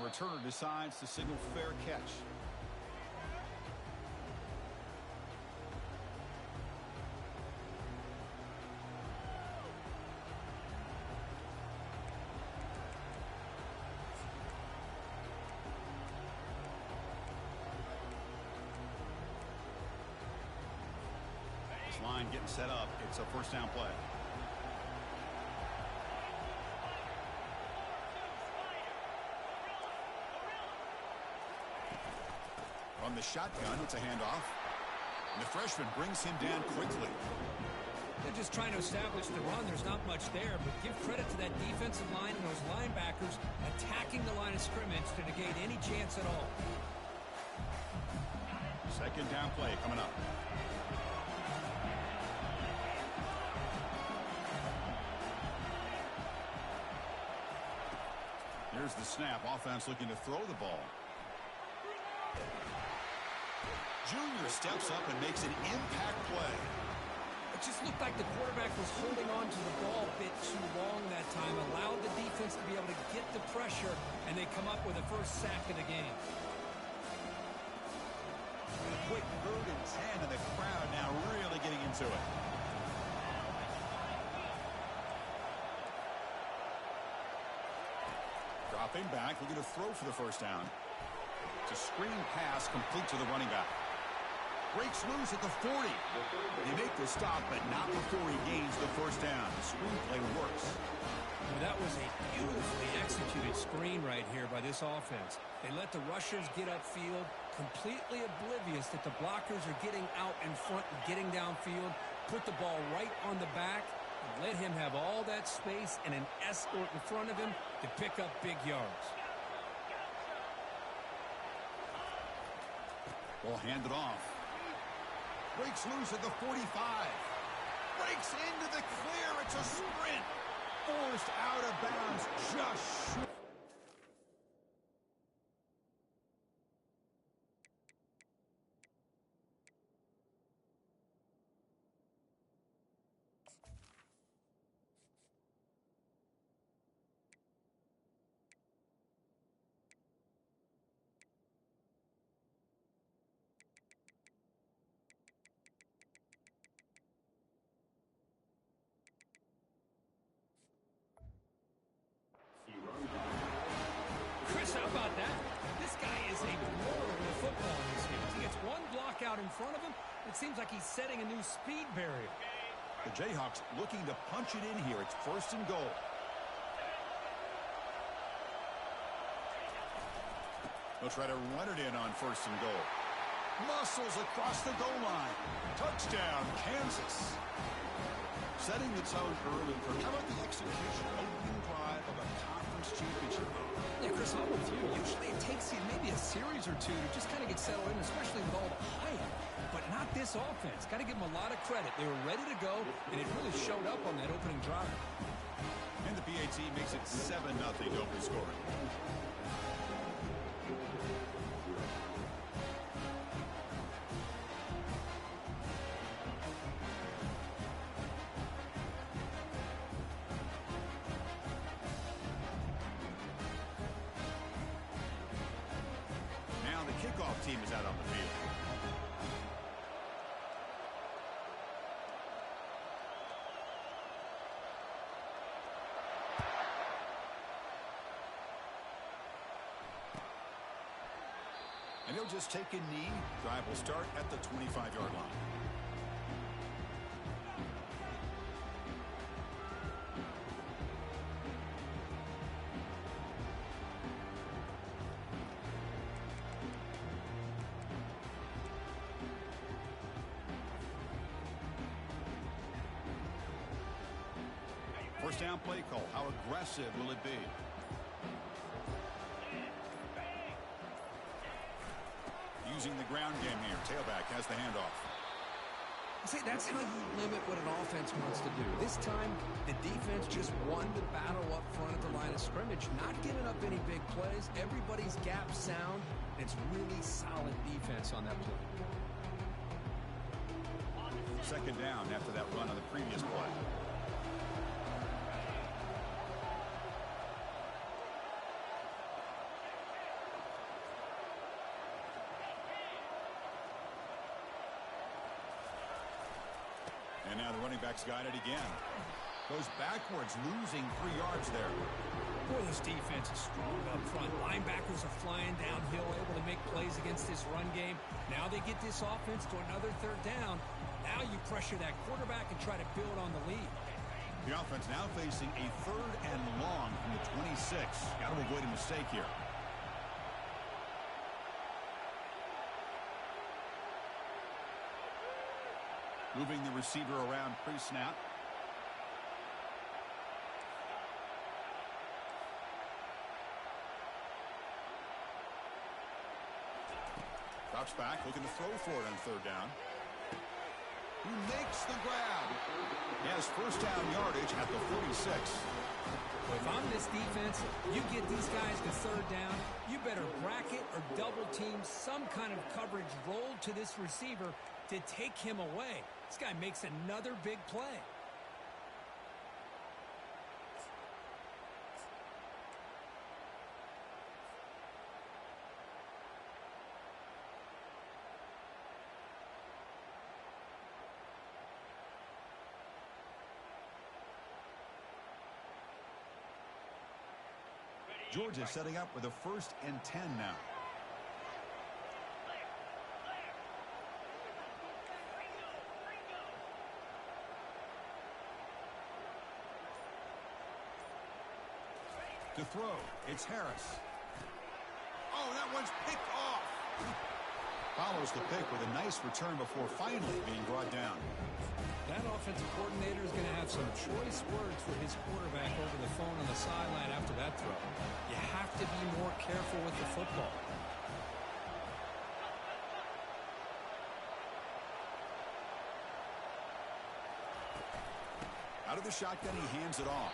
returner decides to signal fair catch. This line getting set up. It's a first down play. From the shotgun, it's a handoff. And the freshman brings him down quickly. They're just trying to establish the run. There's not much there, but give credit to that defensive line and those linebackers attacking the line of scrimmage to negate any chance at all. Second down play coming up. Here's the snap. Offense looking to throw the ball. Junior steps up and makes an impact play. It just looked like the quarterback was holding on to the ball a bit too long that time, allowed the defense to be able to get the pressure, and they come up with the first sack of the game. A quick 3rd and 10, and the crowd now really getting into it. Dropping back, looking to throw for the first down. It's a screen pass complete to the running back. Breaks loose at the 40. They make the stop, but not before he gains the first down. The screenplay works. Well, that was a beautifully executed screen right here by this offense. They let the rushers get upfield, completely oblivious that the blockers are getting out in front and getting downfield, put the ball right on the back, and let him have all that space and an escort in front of him to pick up big yards. Ball handed off. Breaks loose at the 45. Breaks into the clear. It's a sprint. Forced out of bounds just short. Chris, how about that? This guy is a motor in the football in his hands. He gets one block out in front of him. It seems like he's setting a new speed barrier. The Jayhawks looking to punch it in here. It's 1st and goal. They'll try to run it in on 1st and goal. Muscles across the goal line. Touchdown, Kansas. Setting the tone early for how about the execution, opening drive of a conference championship game. Yeah, Chris, I'm with you. Usually it takes you maybe a series or two to just kind of get settled in, especially with all the hype. But not this offense. Got to give them a lot of credit. They were ready to go, and it really showed up on that opening drive. And the PAT makes it 7-0 open scoring. Kickoff team is out on the field. And he'll just take a knee. Drive will start at the 25-yard line. First down play call. How aggressive will it be? Using the ground game here. Tailback has the handoff. See, that's how you limit what an offense wants to do. This time, the defense just won the battle up front at the line of scrimmage, not giving up any big plays. Everybody's gap sound. It's really solid defense on that play. Second down after that run on the previous play. And now the running back's got it again. Goes backwards, losing 3 yards there. Boy, this defense is strong up front. Linebackers are flying downhill, able to make plays against this run game. Now they get this offense to another third down. Now you pressure that quarterback and try to build on the lead. The offense now facing a 3rd and long from the 26. Got to avoid a mistake here. Moving the receiver around pre-snap. Drops back, looking to throw for it on 3rd down. Who makes the grab? He has 1st down yardage at the 46. Well, if I'm this defense, you get these guys to 3rd down, you better bracket or double team some kind of coverage roll to this receiver to take him away. This guy makes another big play. Georgia setting up with a 1st and 10 now. To throw, it's Harris. Oh, that one's picked off. Follows the pick with a nice return before finally being brought down. That offensive coordinator is going to have some choice words for his quarterback over the phone on the sideline after that throw. You have to be more careful with the football. Out of the shotgun, he hands it off.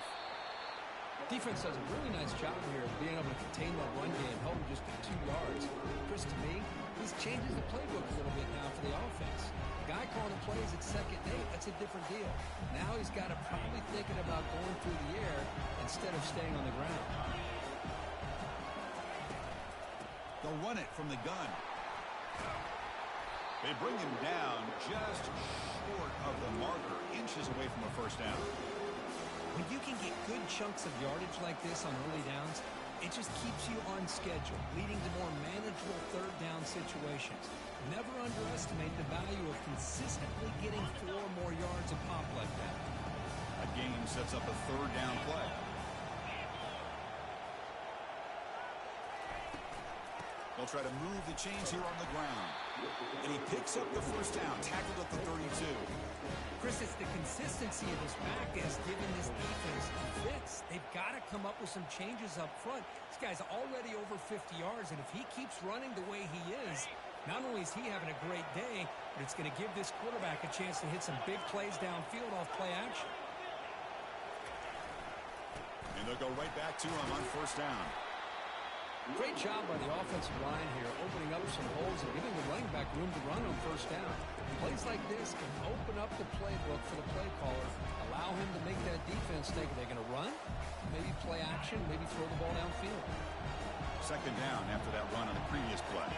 Defense does a really nice job here of being able to contain that run game, held just 2 yards. Chris, to me, this changes the playbook a little bit now for the offense. The guy calling the plays at 2nd and 8, that's a different deal. Now he's got to probably thinking about going through the air instead of staying on the ground. They'll run it from the gun. They bring him down just short of the marker, inches away from a 1st down. When you can get good chunks of yardage like this on early downs, it just keeps you on schedule, leading to more manageable 3rd down situations. Never underestimate the value of consistently getting 4 more yards a pop like that. That game sets up a 3rd down play. They'll try to move the chains here on the ground. And he picks up the 1st down, tackled at the 32. Chris, it's the consistency of his back that's given this defense fits. They've got to come up with some changes up front. This guy's already over 50 yards, and if he keeps running the way he is, not only is he having a great day, but it's going to give this quarterback a chance to hit some big plays downfield off play action. And they'll go right back to him on 1st down. Great job by the offensive line here, opening up some holes and giving the running back room to run on 1st down. Plays like this can open up the playbook for the play caller, allow him to make that defense think, are they going to run? Maybe play action, maybe throw the ball downfield. 2nd down after that run on the previous play.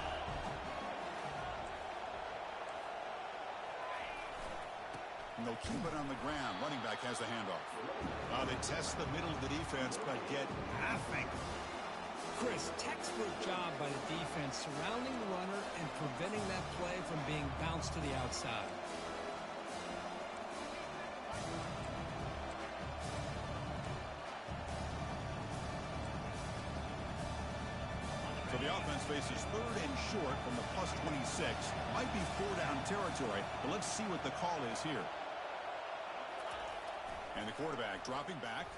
And they'll keep it on the ground. Running back has the handoff. They test the middle of the defense, but get nothing. Chris, textbook job by the defense surrounding the runner and preventing that play from being bounced to the outside. So the offense faces 3rd and short from the +26. Might be 4-down territory, but let's see what the call is here. And the quarterback dropping back.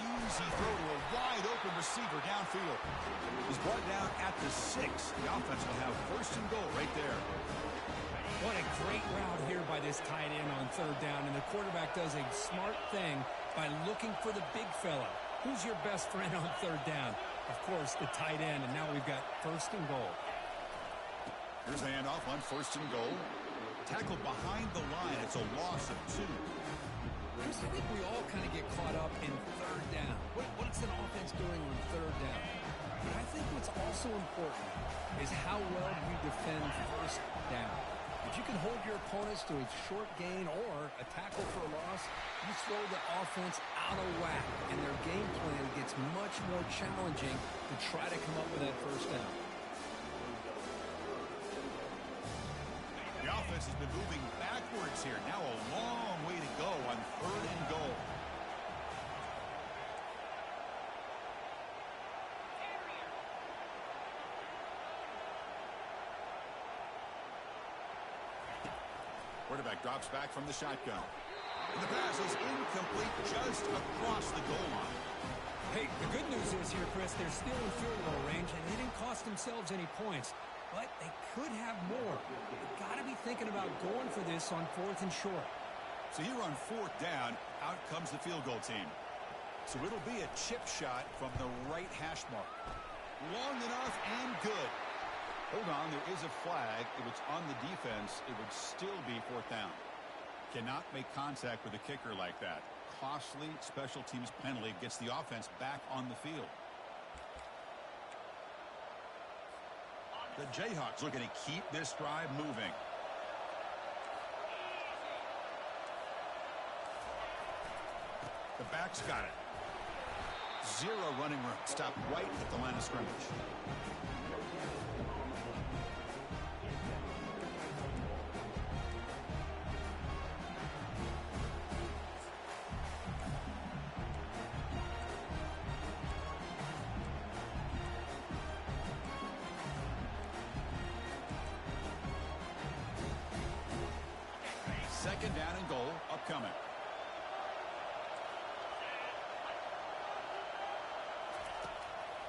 Easy throw to a wide-open receiver downfield. He's brought down at the 6. The offense will have 1st and goal right there. What a great route here by this tight end on 3rd down, and the quarterback does a smart thing by looking for the big fella. Who's your best friend on 3rd down? Of course, the tight end, and now we've got 1st and goal. Here's the handoff on 1st and goal. Tackled behind the line. It's a loss of 2. Chris, I think we all kind of get caught up in 3rd down. What's an offense doing on 3rd down? But I think what's also important is how well you defend 1st down. If you can hold your opponents to a short gain or a tackle for a loss, you throw the offense out of whack, and their game plan gets much more challenging to try to come up with that first down. The offense has been moving backwards here. Now a long way to go on 3rd and goal. Quarterback drops back from the shotgun. And the pass is incomplete just across the goal line. Hey, the good news is here, Chris, they're still in field goal range, and they didn't cost themselves any points. But they could have more. They've got to be thinking about going for this on 4th and short. So here on 4th down, out comes the field goal team. So it'll be a chip shot from the right hash mark. Long enough and good. Hold on, there is a flag. If it's on the defense, it would still be 4th down. Cannot make contact with a kicker like that. Costly special teams penalty gets the offense back on the field. The Jayhawks looking to keep this drive moving. The back's got it. 0 running room. Stop right at the line of scrimmage. Second down and goal upcoming.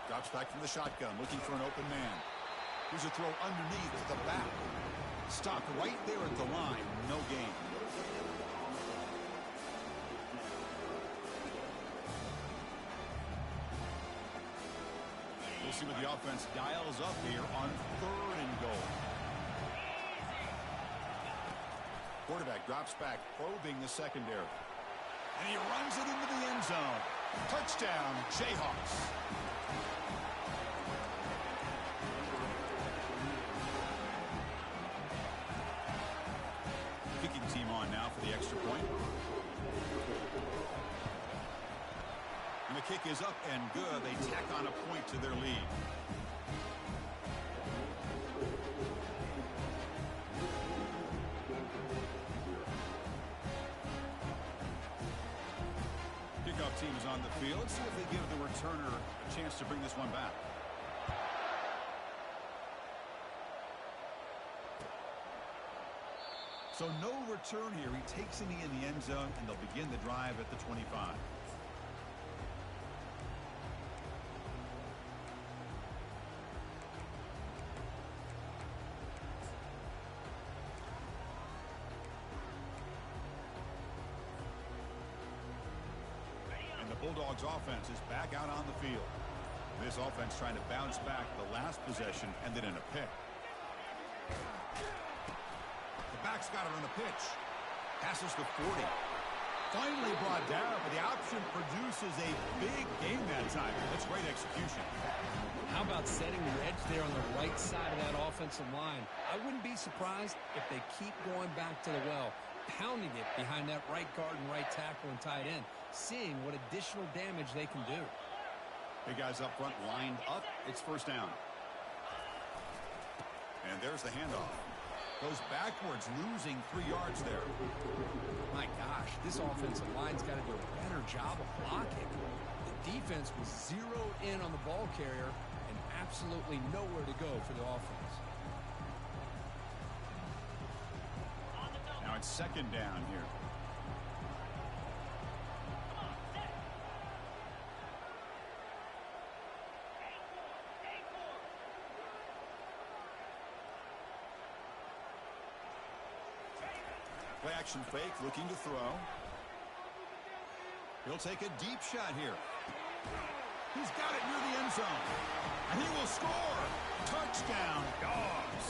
Drops back from the shotgun, looking for an open man. Here's a throw underneath to the back. Stopped right there at the line. No gain. We'll see what the offense dials up here on 3rd and goal. Quarterback drops back, probing the secondary. And he runs it into the end zone. Touchdown, Jayhawks. Kicking team on now for the extra point. And the kick is up and good. They tack on a point to their lead. Kickoff team is on the field. Let's see if they give the returner a chance to bring this one back. So no return here. He takes a knee in the end zone, and they'll begin the drive at the 25. And the Bulldogs offense is back out on the field. This offense trying to bounce back. The last possession ended in a pick. Back's got it on the pitch. Passes the 40. Finally brought down, but the option produces a big game that time. That's great execution. How about setting the edge there on the right side of that offensive line? I wouldn't be surprised if they keep going back to the well, pounding it behind that right guard and right tackle and tight end, seeing what additional damage they can do. Big guys up front lined up. It's first down. And there's the handoff. Goes backwards, losing 3 yards there. My gosh, this offensive line's got to do a better job of blocking. The defense was zeroed in on the ball carrier and absolutely nowhere to go for the offense. Now it's second down here. Play action fake, looking to throw. He'll take a deep shot here. He's got it near the end zone. And he will score. Touchdown, Dogs.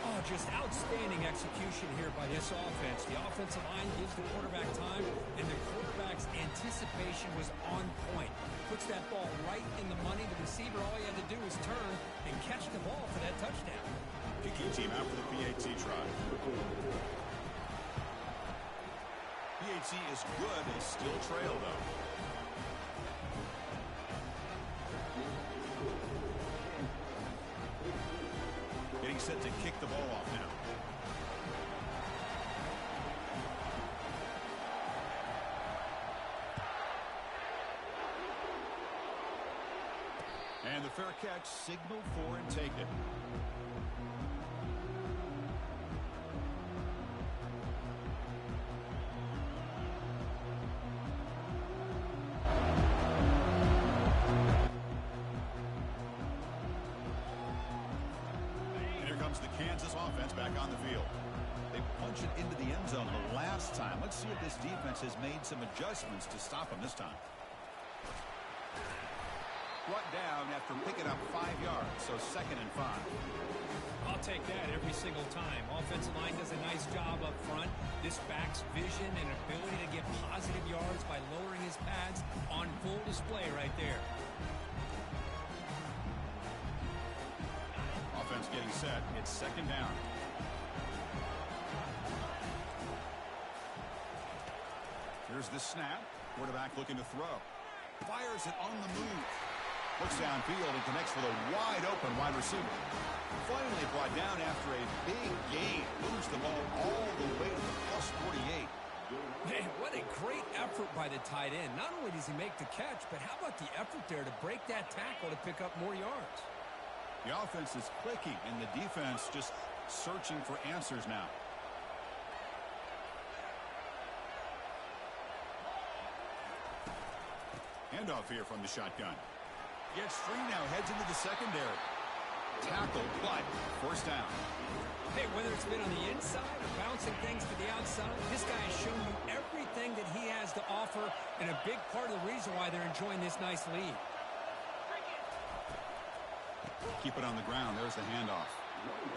Oh, just outstanding execution here by this offense. The offensive line gives the quarterback time, and the quarterback's anticipation was on point. Puts that ball right in the money. The receiver, all he had to do was turn and catch the ball for that touchdown. Kicking team out for the PAT try. PAT is good. They still trail, though. Getting set to kick the ball off now. And the fair catch signaled for and taken. And here comes the Kansas offense back on the field. They punch it into the end zone the last time. Let's see if this defense has made some adjustments to stop them this time. Brought down after picking up 5 yards, so 2nd and 5. I'll take that every single time. Offensive line does a nice job up front. This back's vision and ability to get positive yards by lowering his pads on full display right there. Offense getting set. It's 2nd down. Here's the snap. Quarterback looking to throw. Fires it on the move. Looks downfield and connects with a wide-open wide receiver. Finally brought down after a big gain. Moves the ball all the way to the +48. Man, what a great effort by the tight end. Not only does he make the catch, but how about the effort there to break that tackle to pick up more yards? The offense is clicking, and the defense just searching for answers now. Handoff here from the shotgun. Gets free now, heads into the secondary. Tackle, but 1st down. Hey, whether it's been on the inside or bouncing things to the outside, this guy has shown you everything that he has to offer, and a big part of the reason why they're enjoying this nice lead. Keep it on the ground. There's the handoff.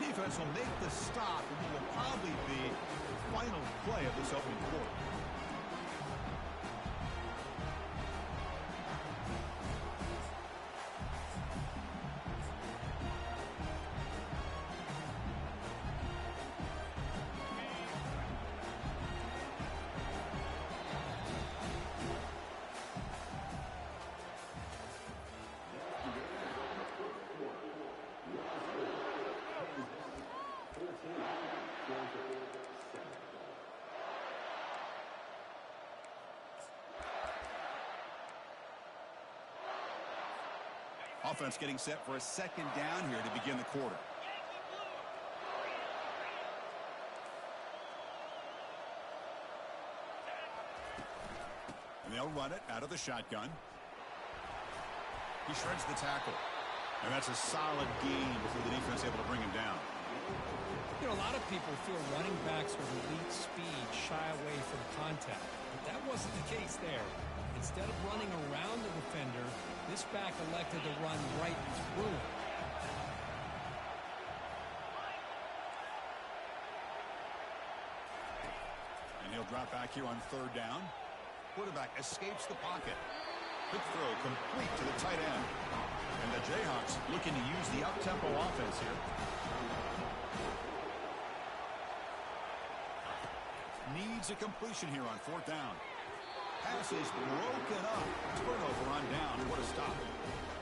Defense will make the stop, and it will probably be the final play of this opening quarter. Offense getting set for a 2nd down here to begin the quarter. And they'll run it out of the shotgun. He shreds the tackle. And that's a solid gain before the defense able to bring him down. You know, a lot of people feel running backs with elite speed shy away from contact. But that wasn't the case there. Instead of running around the defender, this back elected to run right through him. And he'll drop back here on 3rd down. Quarterback escapes the pocket. Quick throw complete to the tight end. And the Jayhawks looking to use the up-tempo offense here. Needs a completion here on 4th down. Pass is broken up. Turnover on down. What a stop.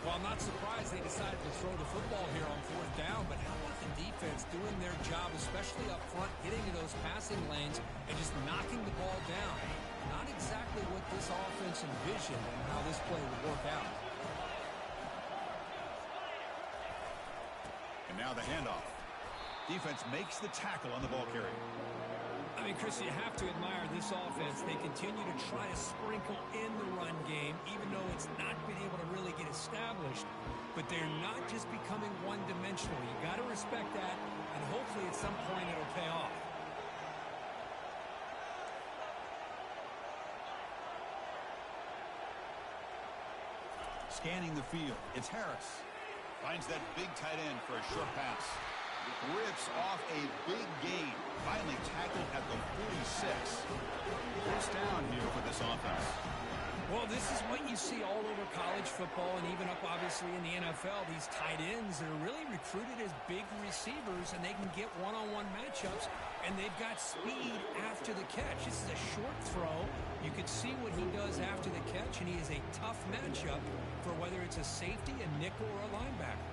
Well, I'm not surprised they decided to throw the football here on 4th down, but how about the defense doing their job, especially up front, getting to those passing lanes and just knocking the ball down? Not exactly what this offense envisioned and how this play would work out. And now the handoff. Defense makes the tackle on the ball carrier. I mean, Chris, you have to admire this offense. They continue to try to sprinkle in the run game, even though it's not been able to really get established. But they're not just becoming one-dimensional. You got to respect that, and hopefully at some point it'll pay off. Scanning the field, it's Harris. Finds that big tight end for a short pass. Rips off a big gain. Finally tackled at the 46. 1st down here for this offense. Well, this is what you see all over college football and even up, obviously, in the NFL. These tight ends that are really recruited as big receivers, and they can get one-on-one matchups, and they've got speed after the catch. This is a short throw. You can see what he does after the catch, and he is a tough matchup for whether it's a safety, a nickel, or a linebacker.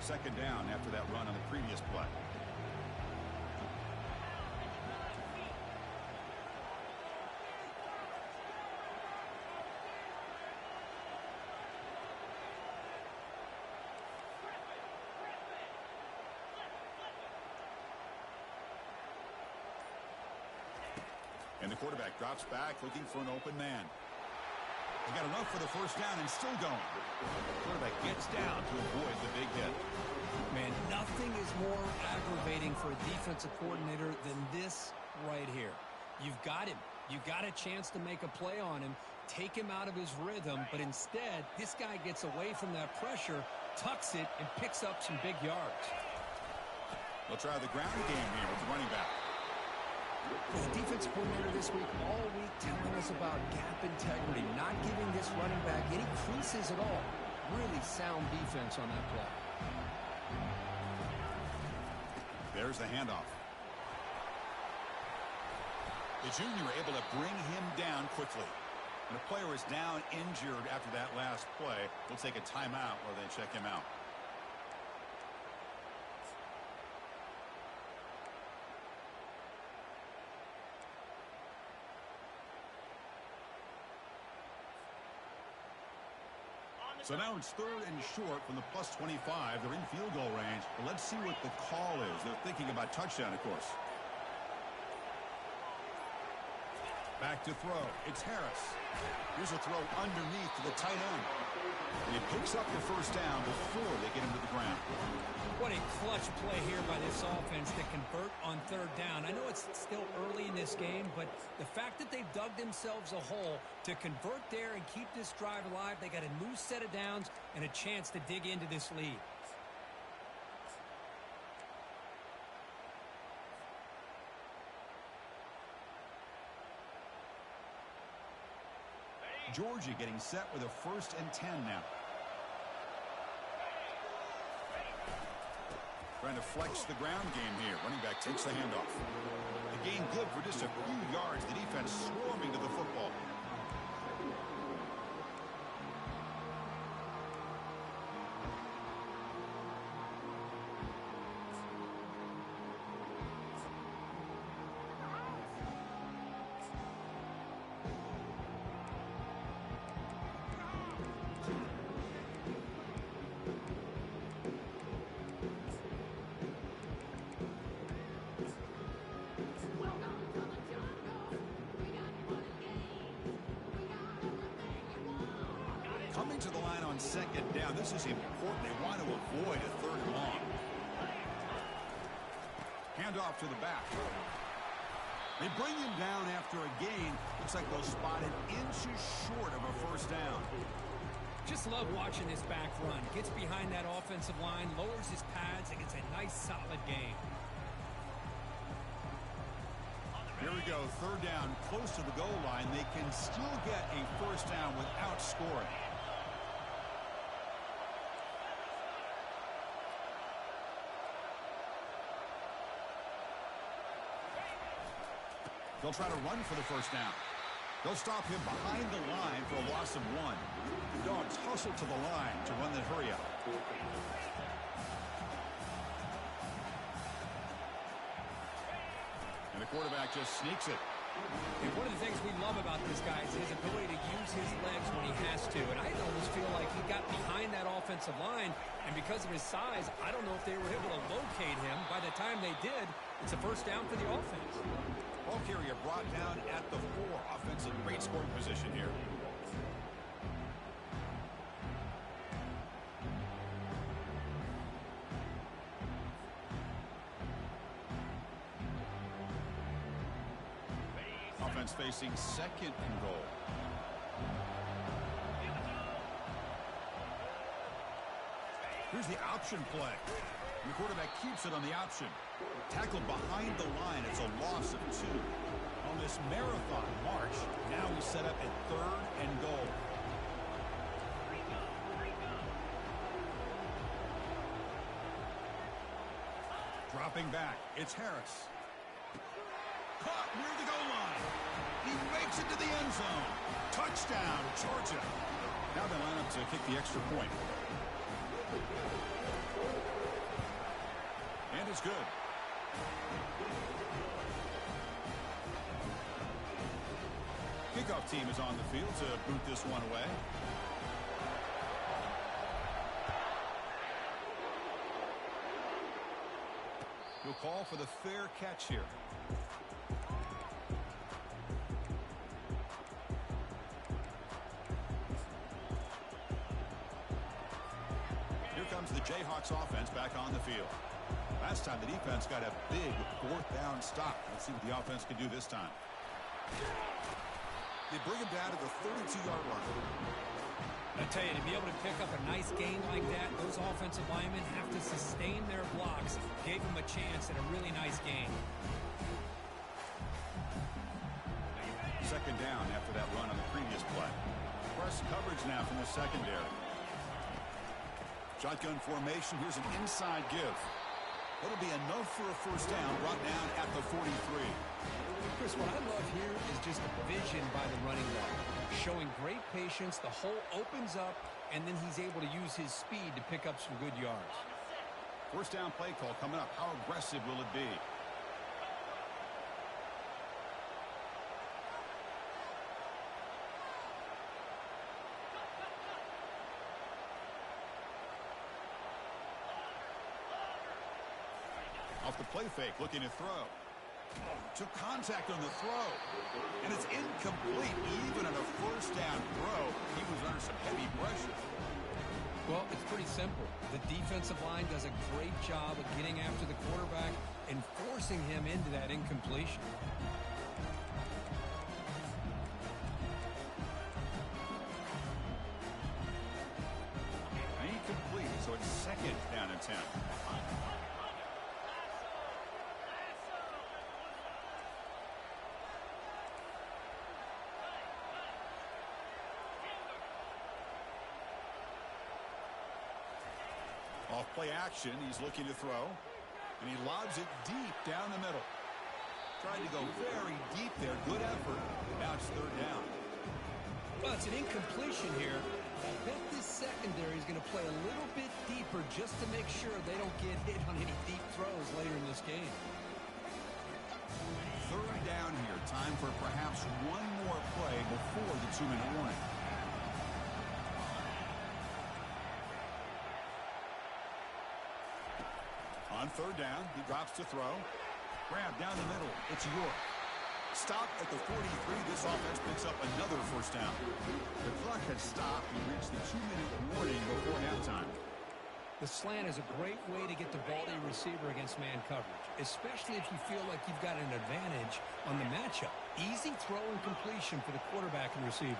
Second down after that run on the previous play. And the quarterback drops back looking for an open man. He got enough for the first down and still going. The quarterback gets down to avoid the big hit. Man, nothing is more aggravating for a defensive coordinator than this right here. You've got him. You got a chance to make a play on him, take him out of his rhythm, but instead, this guy gets away from that pressure, tucks it, and picks up some big yards. They'll try the ground game here with the running back. The defensive coordinator this week, all week, telling us about gap integrity, not giving this running back any creases at all. Really sound defense on that play. There's the handoff. The junior able to bring him down quickly. When a player is down injured after that last play, we'll take a timeout while they check him out. So now it's third and short from the plus 25. They're in field goal range. But let's see what the call is. They're thinking about touchdown, of course. Back to throw. It's Harris. Here's a throw underneath to the tight end. And he picks up the first down before they get him to the ground. What a clutch play here by this offense to convert on third down. I know it's still early in this game, but the fact that they've dug themselves a hole to convert there and keep this drive alive, they got a new set of downs and a chance to dig into this lead. Georgia getting set with a 1st and 10 now. Trying to flex the ground game here. Running back takes the handoff. The gain good for just a few yards. The defense swarming to the football. Coming to the line on second down. This is important. They want to avoid a third and long. Handoff to the back. They bring him down after a gain. Looks like they'll spot it inches short of a first down. Just love watching this back run. Gets behind that offensive line, lowers his pads, and gets a nice solid gain. Here we go. Third down, close to the goal line. They can still get a first down without scoring. They'll try to run for the first down. They'll stop him behind the line for a loss of 1. The Dogs hustle to the line to run the hurry up. And the quarterback just sneaks it. And one of the things we love about this guy is his ability to use his legs when he has to. And I almost feel like he got behind that offensive line, and because of his size, I don't know if they were able to locate him. By the time they did, it's a first down for the offense. Ball carrier brought down at the 4. Offensive great scoring position here. Offense facing second and goal. Here's the option play. The quarterback keeps it on the option. Tackled behind the line. It's a loss of 2. On this marathon march, now we set up at 3rd and goal. Dropping back, it's Harris. Caught near the goal line. He makes it to the end zone. Touchdown, Georgia. Now they line up to kick the extra point. And it's good. Kickoff team is on the field to boot this one away. He'll call for the fair catch here. Here comes the Jayhawks offense back on the field. Last time the defense got a big 4th down stop. Let's see what the offense can do this time. They bring him down to the 32-yard line. I tell you, to be able to pick up a nice gain like that, those offensive linemen have to sustain their blocks. Gave him a chance at a really nice gain. Second down after that run on the previous play. Press coverage now from the secondary. Shotgun formation. Here's an inside give. It'll be enough for a first down, brought down at the 43. Chris, what I love here is just the vision by the running back. Showing great patience, the hole opens up, and then he's able to use his speed to pick up some good yards. First down play call coming up. How aggressive will it be? Off the play fake, looking to throw. Took contact on the throw. And it's incomplete. Even on a first down throw, he was under some heavy pressure. Well, it's pretty simple. The defensive line does a great job of getting after the quarterback and forcing him into that incompletion. Incomplete, so it's 2nd down and 10. Off play action, he's looking to throw, and he lobs it deep down the middle. Trying to go very deep there. Good effort. Now it's 3rd down. Well, it's an incompletion here. I bet this secondary is going to play a little bit deeper just to make sure they don't get hit on any deep throws later in this game. 3rd down here. Time for perhaps one more play before the 2-minute warning. On 3rd down, he drops to throw. Grab down the middle. It's York. Stop at the 43. This offense picks up another first down. The clock has stopped. We reached the 2-minute warning before halftime. The slant is a great way to get the ball to your receiver against man coverage, especially if you feel like you've got an advantage on the matchup. Easy throw and completion for the quarterback and receiver.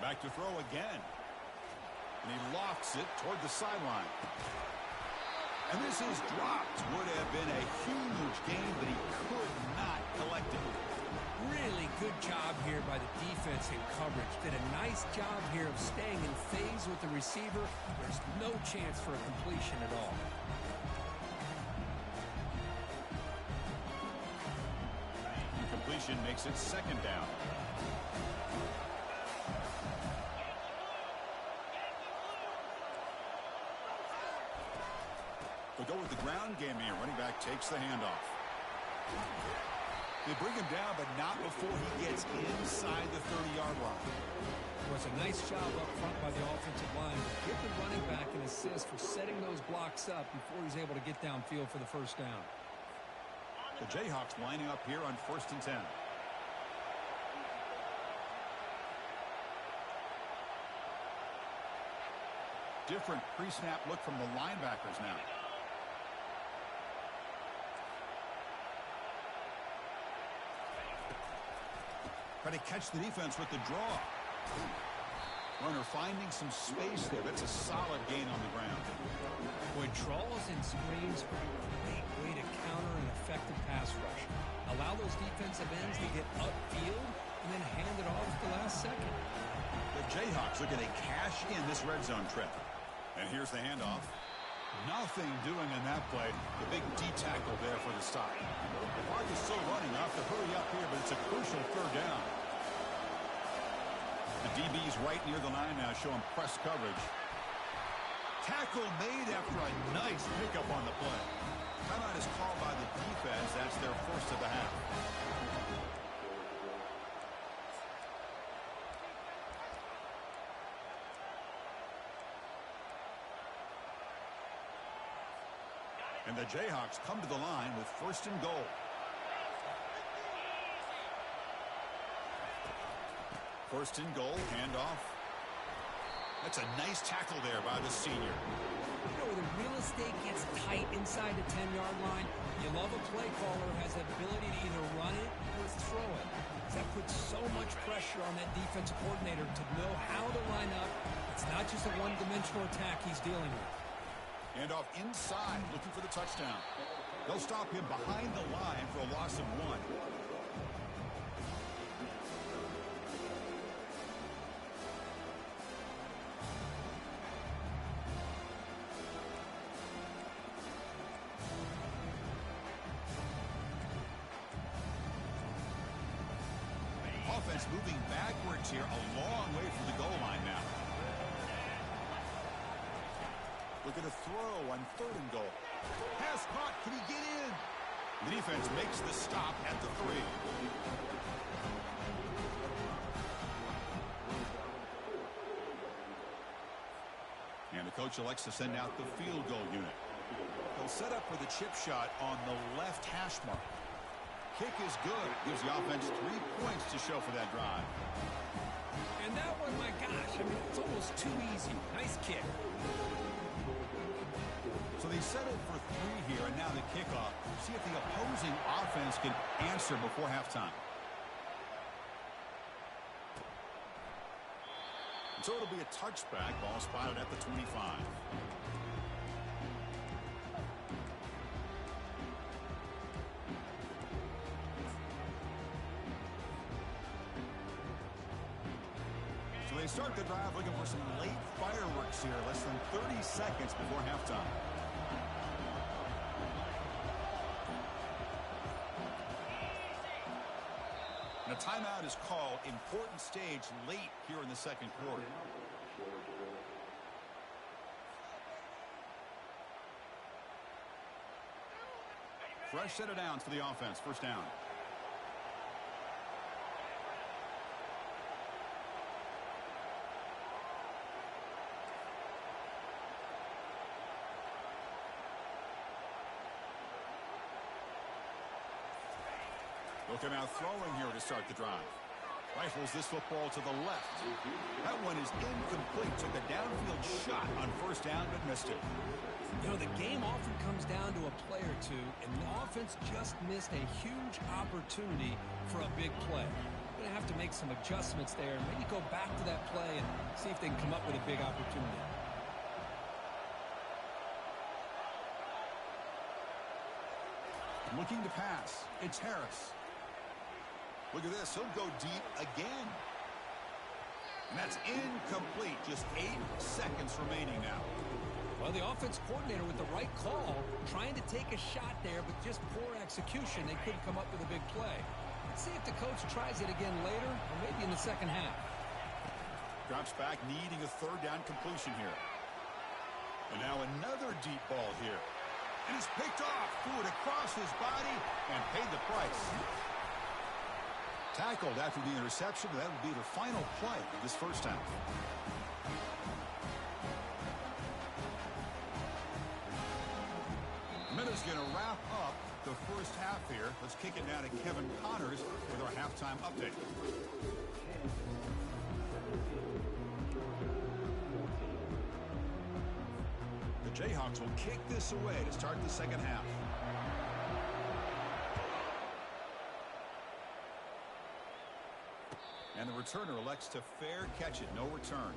Back to throw again. And he lofts it toward the sideline. And this is dropped. Would have been a huge gain, but he could not collect it. Really good job here by the defense in coverage. Did a nice job here of staying in phase with the receiver. There's no chance for a completion at all. Incompletion makes it 2nd down. They'll go with the ground game here. Running back takes the handoff. They bring him down, but not before he gets inside the 30-yard line. It was a nice job up front by the offensive line. Give the running back an assist for setting those blocks up before he's able to get downfield for the first down. The Jayhawks lining up here on 1st and 10. Different pre-snap look from the linebackers now. Try to catch the defense with the draw. Runner finding some space there. That's a solid gain on the ground. Boy, draws and screens are a great way to counter an effective pass rush. Allow those defensive ends to get upfield and then hand it off at the last second. The Jayhawks looking to cash in this red zone trip. And here's the handoff. Nothing doing in that play. The big D tackle there for the stop. The clock is still running. I'll have to hurry up here, but it's a crucial third down. The DB's right near the line now, showing press coverage. Tackle made after a nice pickup on the play. Timeout is called by the defense. That's their first of the half. And the Jayhawks come to the line with first and goal. First and goal, handoff. That's a nice tackle there by the senior. You know, the real estate gets tight inside the 10-yard line. You love a play caller who has the ability to either run it or throw it. That puts so much pressure on that defensive coordinator to know how to line up. It's not just a one-dimensional attack he's dealing with. And off inside, looking for the touchdown. They'll stop him behind the line for a loss of 1. Offense moving backwards here, a long way from the goal line now. Look at a throw on third and goal. Pass caught. Can he get in? The defense makes the stop at the 3. And the coach elects to send out the field goal unit. They'll set up for the chip shot on the left hash mark. Kick is good. Gives the offense 3 points to show for that drive. And that one, my gosh, I mean, it's almost too easy. Nice kick. So they settled for 3 here, and now the kickoff. See if the opposing offense can answer before halftime. And so it'll be a touchback. Ball spotted at the 25. So they start the drive looking for some late fireworks here. Less than 30 seconds before halftime. And a timeout is called. Important stage late here in the second quarter. Fresh set of downs for the offense. First down. Looking out throwing here to start the drive. Rifles this football to the left. That one is incomplete. Took a downfield shot on first down, but missed it. You know, the game often comes down to a play or two, and the offense just missed a huge opportunity for a big play. They're going to have to make some adjustments there and maybe go back to that play and see if they can come up with a big opportunity. Looking to pass. It's Harris. Look at this. He'll go deep again. And that's incomplete. Just 8 seconds remaining now. Well, the offense coordinator with the right call, trying to take a shot there, but just poor execution. They couldn't come up with a big play. Let's see if the coach tries it again later, or maybe in the second half. Drops back, needing a third down completion here. And now another deep ball here. And it's picked off. Threw it across his body and paid the price. Tackled after the interception. That will be the final play of this first half. Minutes going to wrap up the first half here. Let's kick it now to Kevin Connors with our halftime update. The Jayhawks will kick this away to start the second half. And the returner elects to fair catch it. No return.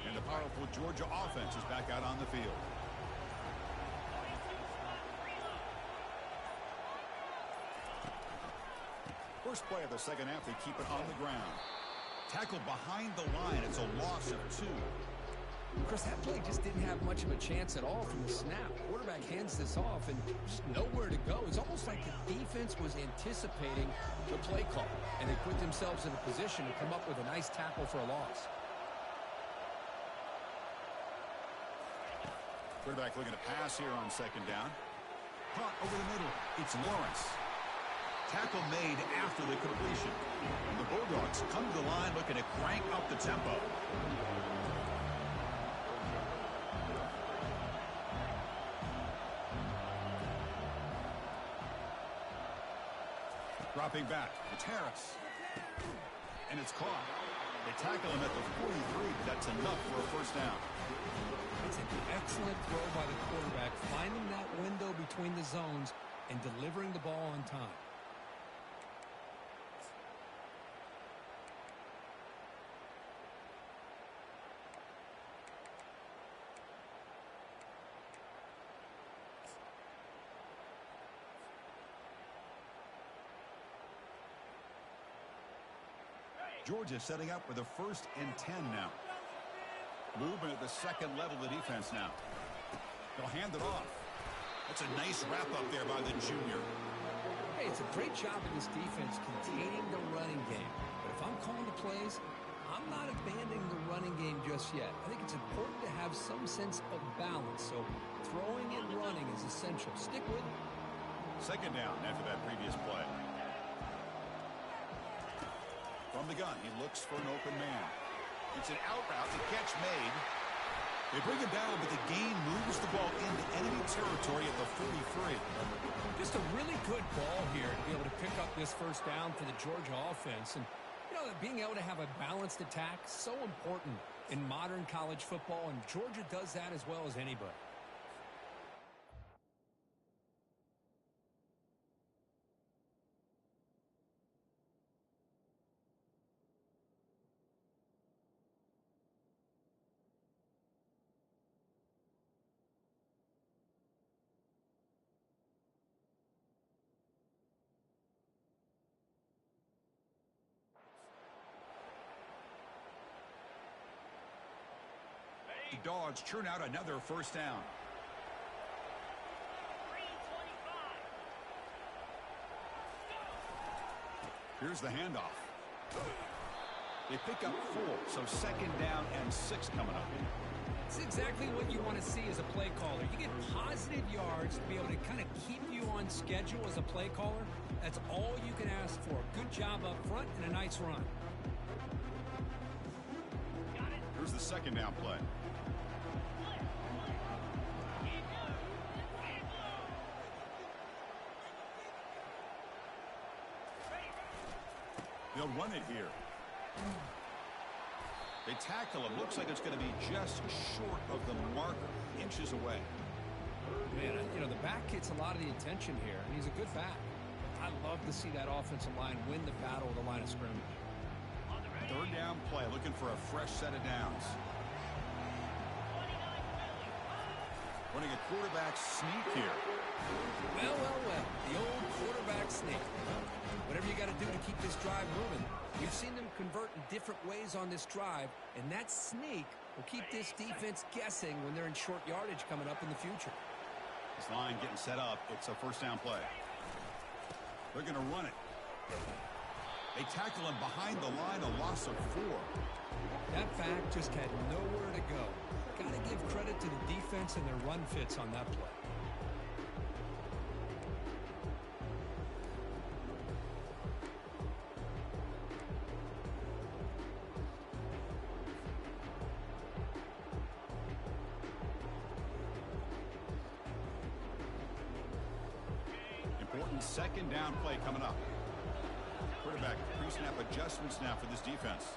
And the powerful Georgia offense is back out on the field. First play of the second half, they keep it on the ground. Tackled behind the line. It's a loss of 2. Chris, that play just didn't have much of a chance at all from the snap. Quarterback hands this off and just nowhere to go. It's almost like the defense was anticipating the play call, and they put themselves in a position to come up with a nice tackle for a loss. Quarterback looking to pass here on second down. Caught over the middle. It's Lawrence. Tackle made after the completion. And the Bulldogs come to the line looking to crank up the tempo. Dropping back. It's Harris. And it's caught. They tackle him at the 43. That's enough for a first down. It's an excellent throw by the quarterback, finding that window between the zones and delivering the ball on time. Georgia setting up with a 1st and 10 now. Movement at the second level of the defense now. They'll hand it off. That's a nice wrap up there by the junior. Hey, it's a great job of this defense containing the running game. But if I'm calling the plays, I'm not abandoning the running game just yet. I think it's important to have some sense of balance. So throwing and running is essential. Stick with it. Second down after that previous play. From the gun, he looks for an open man. It's an out route, the catch made. They bring him down, but the gain moves the ball into enemy territory at the 43. Just a really good ball here to be able to pick up this first down for the Georgia offense. And, you know, being able to have a balanced attack, so important in modern college football, and Georgia does that as well as anybody. The Dogs churn out another first down. Here's the handoff. They pick up 4, so second down and 6 coming up. It's exactly what you want to see as a play caller. You get positive yards to be able to kind of keep you on schedule as a play caller. That's all you can ask for. Good job up front and a nice run. Here's the second down play. They'll run it here. They tackle him. Looks like it's going to be just short of the marker, inches away. Man, you know, the back gets a lot of the attention here, and he's a good back. I love to see that offensive line win the battle of the line of scrimmage. Third down play, looking for a fresh set of downs. Running a quarterback sneak here. Well, well, well, the old quarterback sneak. Whatever you got to do to keep this drive moving. We've seen them convert in different ways on this drive, and that sneak will keep this defense guessing when they're in short yardage coming up in the future. This line getting set up. It's a first down play. They're going to run it. They tackle him behind the line, a loss of 4. That back just had nowhere to go. Got to give credit to the defense and their run fits on that play. Important second down play coming up. Quarterback pre-snap adjustments now for this defense.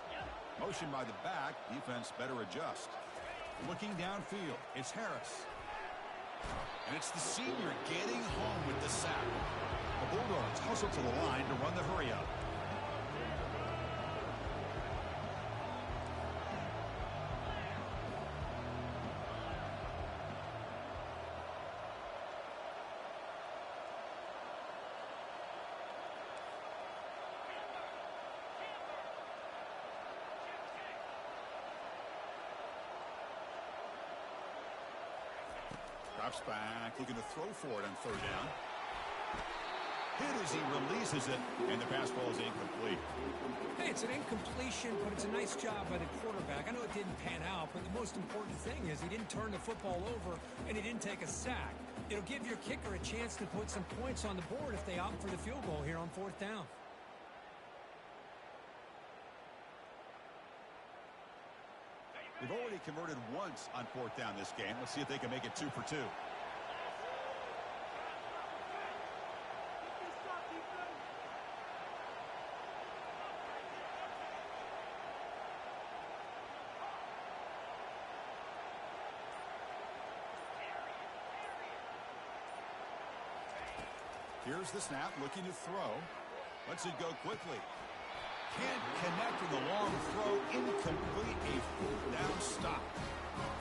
Motion by the back. Defense better adjust. Looking downfield. It's Harris. And it's the senior getting home with the sack. The Bulldogs hustle to the line to run the hurry up. Drops back, looking to throw for it on third down. Hit as he releases it, and the pass ball is incomplete. Hey, it's an incompletion, but it's a nice job by the quarterback. I know it didn't pan out, but the most important thing is he didn't turn the football over, and he didn't take a sack. It'll give your kicker a chance to put some points on the board if they opt for the field goal here on fourth down. They've already converted once on fourth down this game. Let's see if they can make it 2 for 2. Here's the snap, looking to throw. Lets it go quickly. Can't connect with the long throw. Incomplete. A fourth down stop.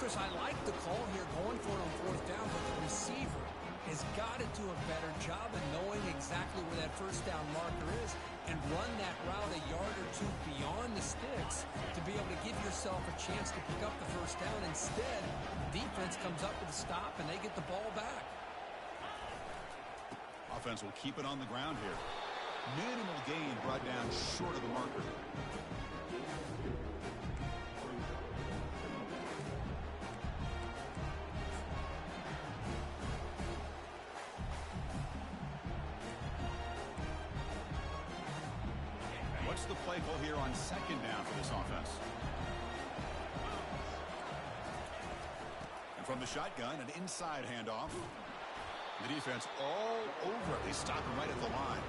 Chris, I like the call here going for it on fourth down, but the receiver has got to do a better job of knowing exactly where that first down marker is and run that route a yard or two beyond the sticks to be able to give yourself a chance to pick up the first down. Instead, the defense comes up with a stop and they get the ball back. Offense will keep it on the ground here. Minimal gain brought down short of the marker. What's the play call here on second down for this offense? And from the shotgun, an inside handoff. The defense all over it. They stop him right at the line.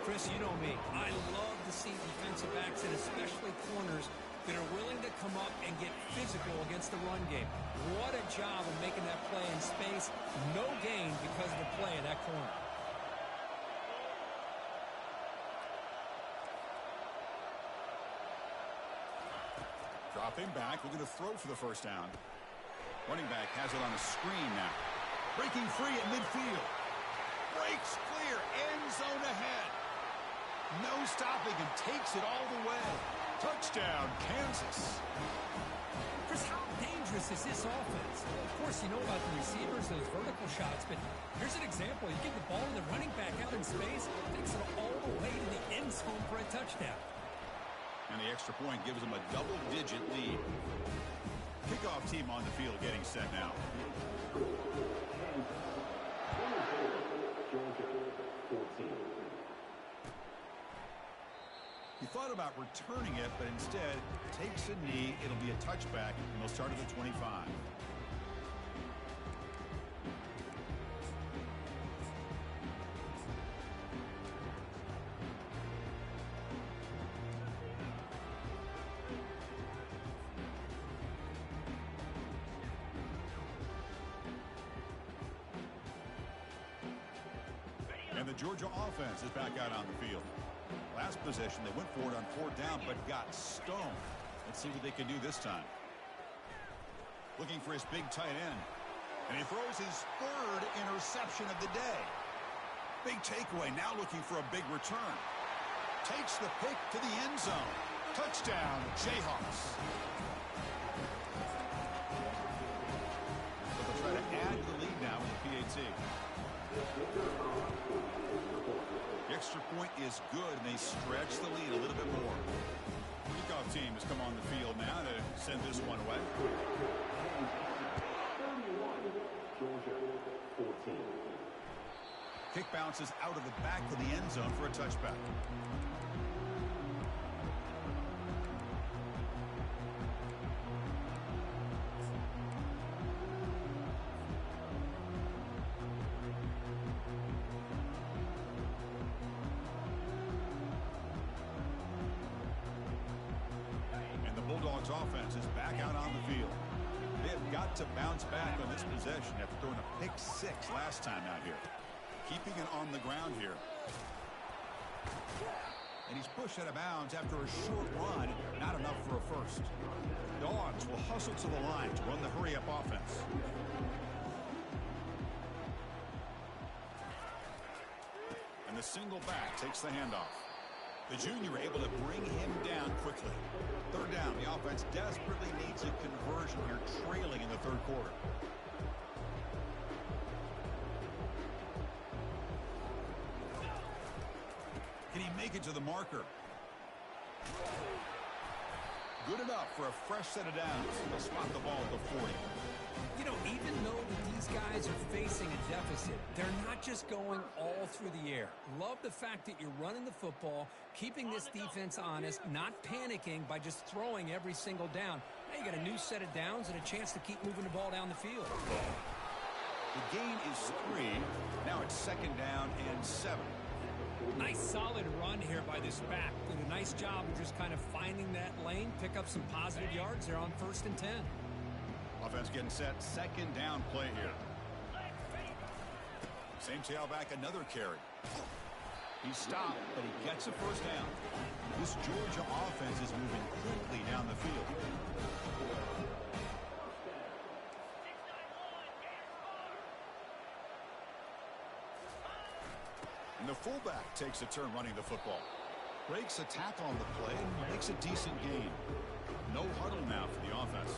Chris, you know me. I love to see defensive backs and especially corners that are willing to come up and get physical against the run game. What a job of making that play in space. No gain because of the play in that corner. Dropping back, looking to throw for the first down. Running back has it on a screen now. Breaking free at midfield. Breaks clear, end zone ahead. No stopping and takes it all the way. Touchdown, Kansas. Chris, how dangerous is this offense? Of course, you know about the receivers, those vertical shots, but here's an example. You give the ball to the running back out in space, takes it all the way to the end zone for a touchdown. And the extra point gives them a double-digit lead. Kickoff team on the field getting set now. He thought about returning it, but instead takes a knee. It'll be a touchback, and they'll start at the 25. And the Georgia offense is back out on the field. Last possession, they went for it on fourth down, but got stoned. Let's see what they can do this time. Looking for his big tight end. And he throws his third interception of the day. Big takeaway, now looking for a big return. Takes the pick to the end zone. Touchdown, Jayhawks. So they'll try to add to the lead now with the PAT. The extra point is good, and they stretch the lead a little bit more. Kickoff team has come on the field now to send this one away. Georgia 14. Kick bounces out of the back of the end zone for a touchback. Seahawks offense is back out on the field. They have got to bounce back on this possession after throwing a pick six last time out here. Keeping it on the ground here. And he's pushed out of bounds after a short run. Not enough for a first. Dogs will hustle to the line to run the hurry-up offense. And the single back takes the handoff. The junior able to bring him down quickly. Third down, the offense desperately needs a conversion here, trailing in the third quarter. Can he make it to the marker? Good enough for a fresh set of downs. They'll spot the ball at the 40. You know, even though that these guys are facing a deficit, they're not just going all through the air. Love the fact that you're running the football, keeping this defense honest, not panicking by just throwing every single down. Now you got a new set of downs and a chance to keep moving the ball down the field. The gain is 3. Now it's second down and 7. Nice solid run here by this back. Did a nice job of just kind of finding that lane, pick up some positive yards there on 1st and 10. Offense getting set. Second down play here. Same tailback, another carry. He stopped, but he gets a first down. This Georgia offense is moving quickly down the field. And the fullback takes a turn running the football. Breaks a tackle on the play and makes a decent gain. No huddle now for the offense.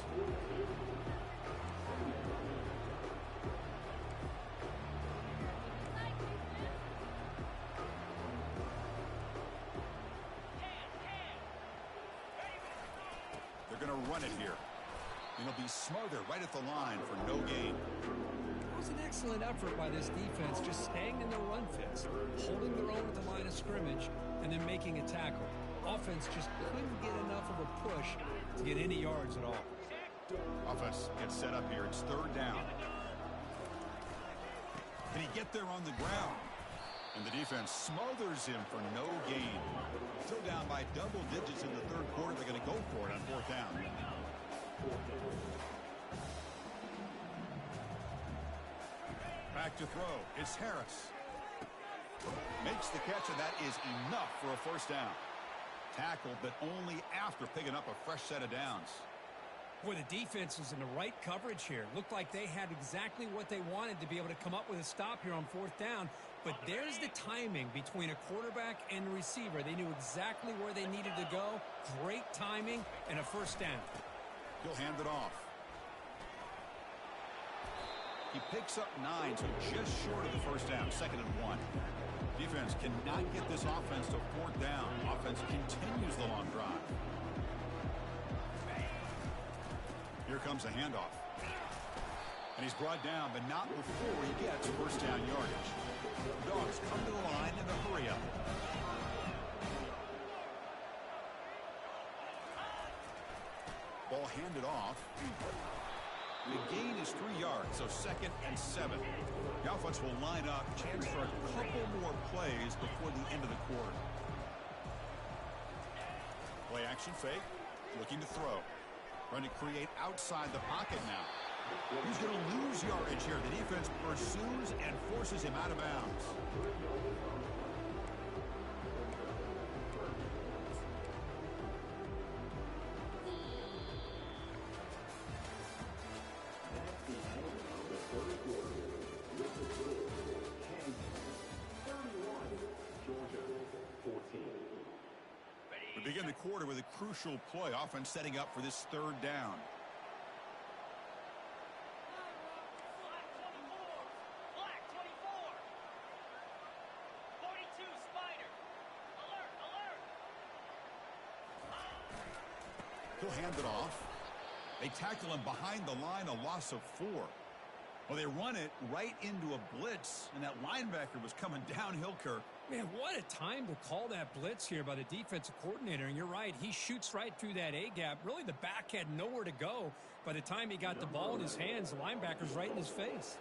They're going to run it here. It'll be smothered right at the line for no gain. It was an excellent effort by this defense, just staying in their run fits, holding their own at the line of scrimmage, and then making a tackle. Offense just couldn't get enough of a push to get any yards at all. Offense gets set up here. It's third down. Can he get there on the ground? And the defense smothers him for no gain. Still down by double digits in the third quarter. They're going to go for it on fourth down. Back to throw. It's Harris. Makes the catch, and that is enough for a first down. Tackled, but only after picking up a fresh set of downs. Boy, the defense was in the right coverage here. Looked like they had exactly what they wanted to be able to come up with a stop here on fourth down. But there's the timing between a quarterback and a receiver. They knew exactly where they needed to go. Great timing and a first down. He'll hand it off. He picks up 9, so just short of the first down. 2nd and 1. Defense cannot get this offense to fourth down. Offense continues the long drive. Here comes a handoff. And he's brought down, but not before he gets first down yardage. Dogs come to the line in a hurry-up. Ball handed off. The gain is 3 yards, so 2nd and 7. The offense will line up. Chance for a couple more plays before the end of the quarter. Play action fake. Looking to throw. Trying to create outside the pocket now. He's going to lose yardage here. The defense pursues and forces him out of bounds. We begin the quarter with a crucial play. Offense setting up for this third down. He'll hand it off. They tackle him behind the line, a loss of 4. Well, they run it right into a blitz, and that linebacker was coming downhill, Kirk. Man, what a time to call that blitz here by the defensive coordinator. And you're right, he shoots right through that A-gap. Really, the back had nowhere to go. By the time he got the ball in his hands, the linebacker's right in his face.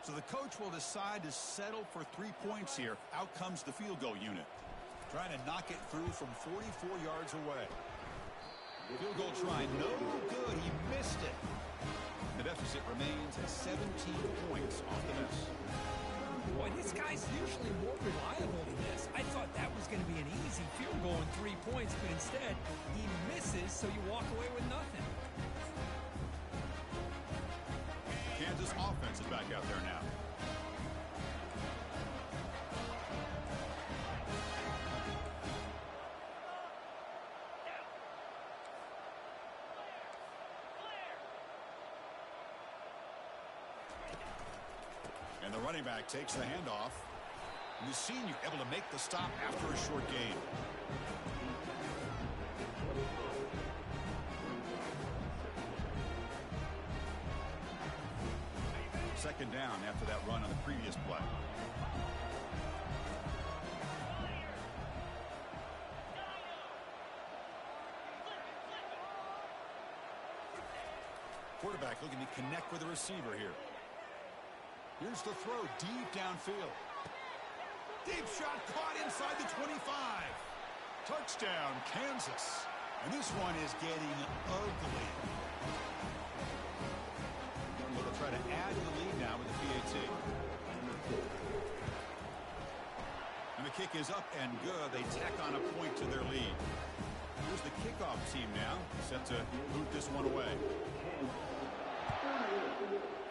So the coach will decide to settle for 3 points here. Out comes the field goal unit. Trying to knock it through from 44 yards away. Field goal try, no good. He missed it. The deficit remains at 17 points off the miss. Boy, this guy's usually more reliable than this. I thought that was going to be an easy field goal in 3 points, but instead, he misses, so you walk away with nothing. Kansas offense is back out there now. And the running back takes the handoff. And the senior able to make the stop after a short gain. Second down after that run on the previous play. Quarterback looking to connect with the receiver here. Here's the throw deep downfield. Deep shot caught inside the 25. Touchdown, Kansas. And this one is getting ugly. Well, they'll try to add to the lead now with the PAT. And the kick is up and good. They tack on a point to their lead. Here's the kickoff team now, set to boot this one away.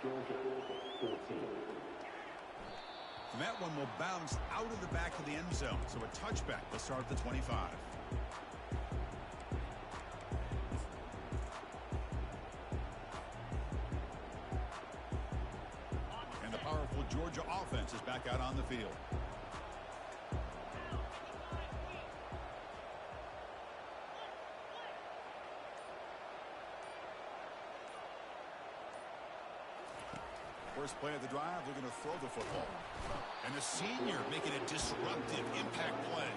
Georgia 14. And that one will bounce out of the back of the end zone. So a touchback will start at the 25. And the powerful Georgia offense is back out on the field. First play of the drive, they're going to throw the football. And the senior making a disruptive impact play.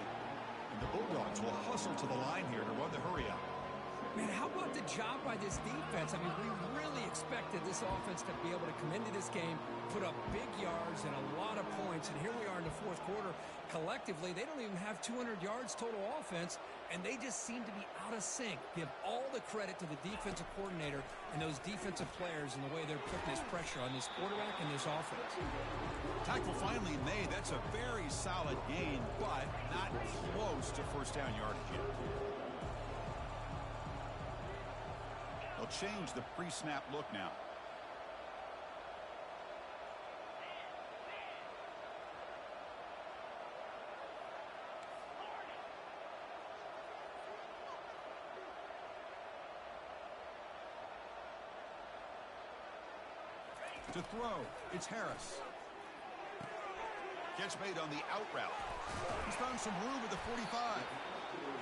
And the Bulldogs will hustle to the line here to run the hurry up. Man, how about the job by this defense? I mean, we really expected this offense to be able to come into this game, put up big yards and a lot of points. And here we are in the fourth quarter. Collectively, they don't even have 200 yards total offense, and they just seem to be out of sync. Give all the credit to the defensive coordinator and those defensive players and the way they're putting this pressure on this quarterback and this offense. Tackle finally made. That's a very solid gain, but not close to first down yardage yet. They'll change the pre-snap look now. To throw, it's Harris. Catch made on the out route. He's found some room at the 45.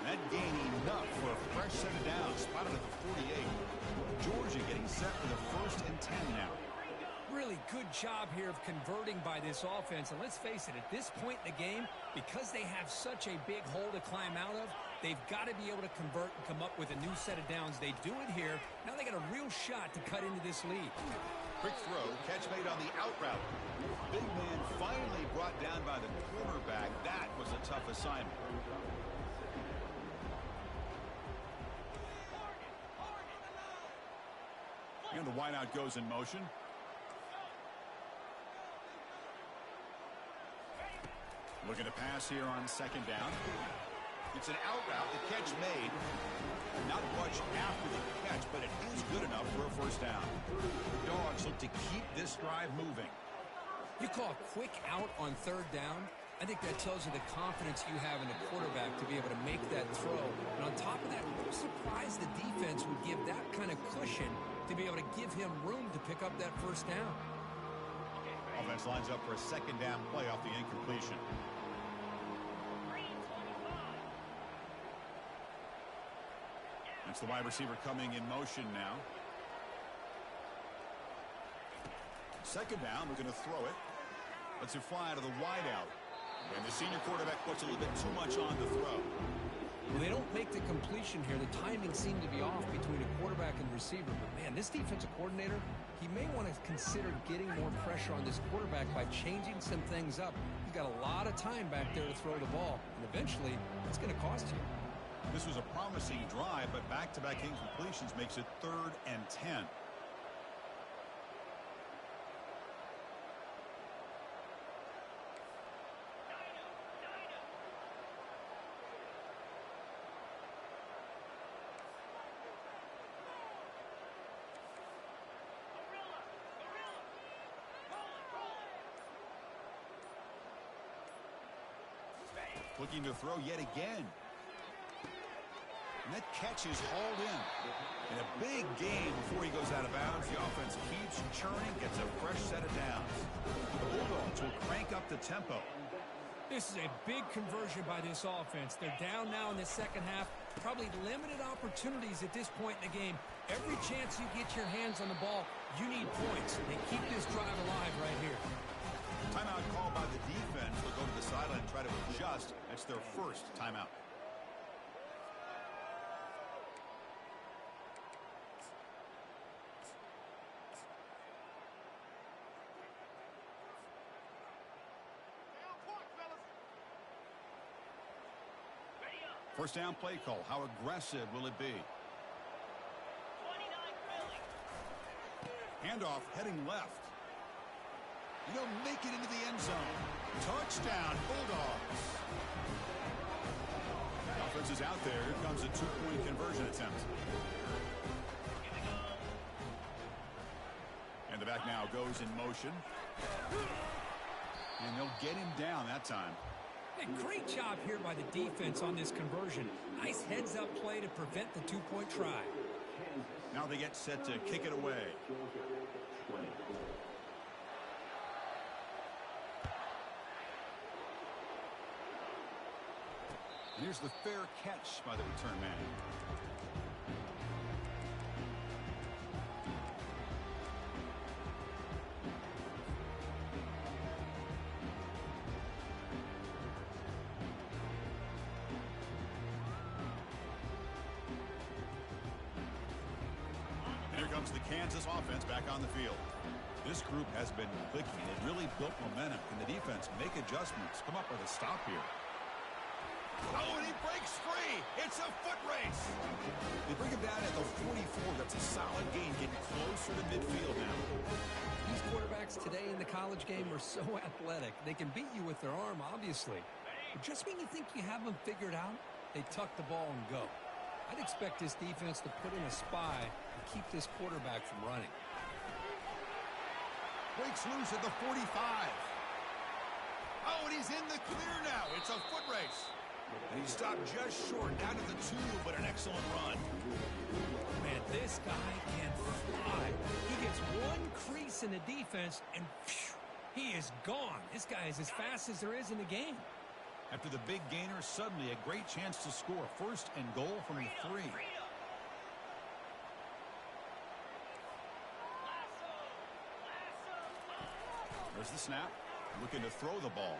That gain enough for a fresh set of downs, spotted at the 48. Georgia getting set for the 1st and 10 now. Really good job here of converting by this offense. And let's face it, at this point in the game, because they have such a big hole to climb out of, they've got to be able to convert and come up with a new set of downs. They do it here. Now they got a real shot to cut into this lead. Quick throw, catch made on the out route. Big man finally brought down by the cornerback. That was a tough assignment. And the wideout goes in motion. Looking to pass here on second down. It's an out route. The catch made. Not much after the catch, but it is good enough for a first down. The Dogs look to keep this drive moving. You call a quick out on third down. I think that tells you the confidence you have in the quarterback to be able to make that throw. And on top of that, I'm surprised the defense would give that kind of cushion to be able to give him room to pick up that first down. Offense lines up for a second down play off the incompletion. It's the wide receiver coming in motion now. Second down, we're going to throw it. Lets it fly out of the wideout. And the senior quarterback puts a little bit too much on the throw. Well, they don't make the completion here. The timing seemed to be off between a quarterback and receiver. But, man, this defensive coordinator, he may want to consider getting more pressure on this quarterback by changing some things up. He's got a lot of time back there to throw the ball. And eventually, it's going to cost you. This was a promising drive, but back-to-back incompletions makes it 3rd and 10. Looking to throw yet again. And that catch is hauled in. In a big game before he goes out of bounds, the offense keeps churning, gets a fresh set of downs. The Bulldogs will crank up the tempo. This is a big conversion by this offense. They're down now in the second half. Probably limited opportunities at this point in the game. Every chance you get your hands on the ball, you need points. They keep this drive alive right here. Timeout called by the defense. They'll go to the sideline and try to adjust. That's their first timeout. First down play call. How aggressive will it be? Handoff heading left. He'll make it into the end zone. Touchdown, Bulldogs. Offense is out there. Here comes a two-point conversion attempt. And the back now goes in motion. And they'll get him down that time. Hey, great job here by the defense on this conversion. Nice heads-up play to prevent the two-point try. Now they get set to kick it away. And here's the fair catch by the return man. And here comes the Kansas offense back on the field. This group has been clicking. They've really built momentum. Can the defense make adjustments? Come up with a stop here. Oh, and he breaks free. It's a foot race. They bring him down at the 44. That's a solid gain, getting closer to midfield now. These quarterbacks today in the college game are so athletic. They can beat you with their arm, obviously. But just when you think you have them figured out, they tuck the ball and go. I'd expect this defense to put in a spy and keep this quarterback from running. Breaks loose at the 45. Oh, and he's in the clear now. It's a foot race. And he stopped just short, down to the 2, but an excellent run. Man, this guy can fly. He gets one crease in the defense, and phew, he is gone. This guy is as fast as there is in the game. After the big gainer, suddenly a great chance to score. 1st and goal from the 3. There's the snap. Looking to throw the ball.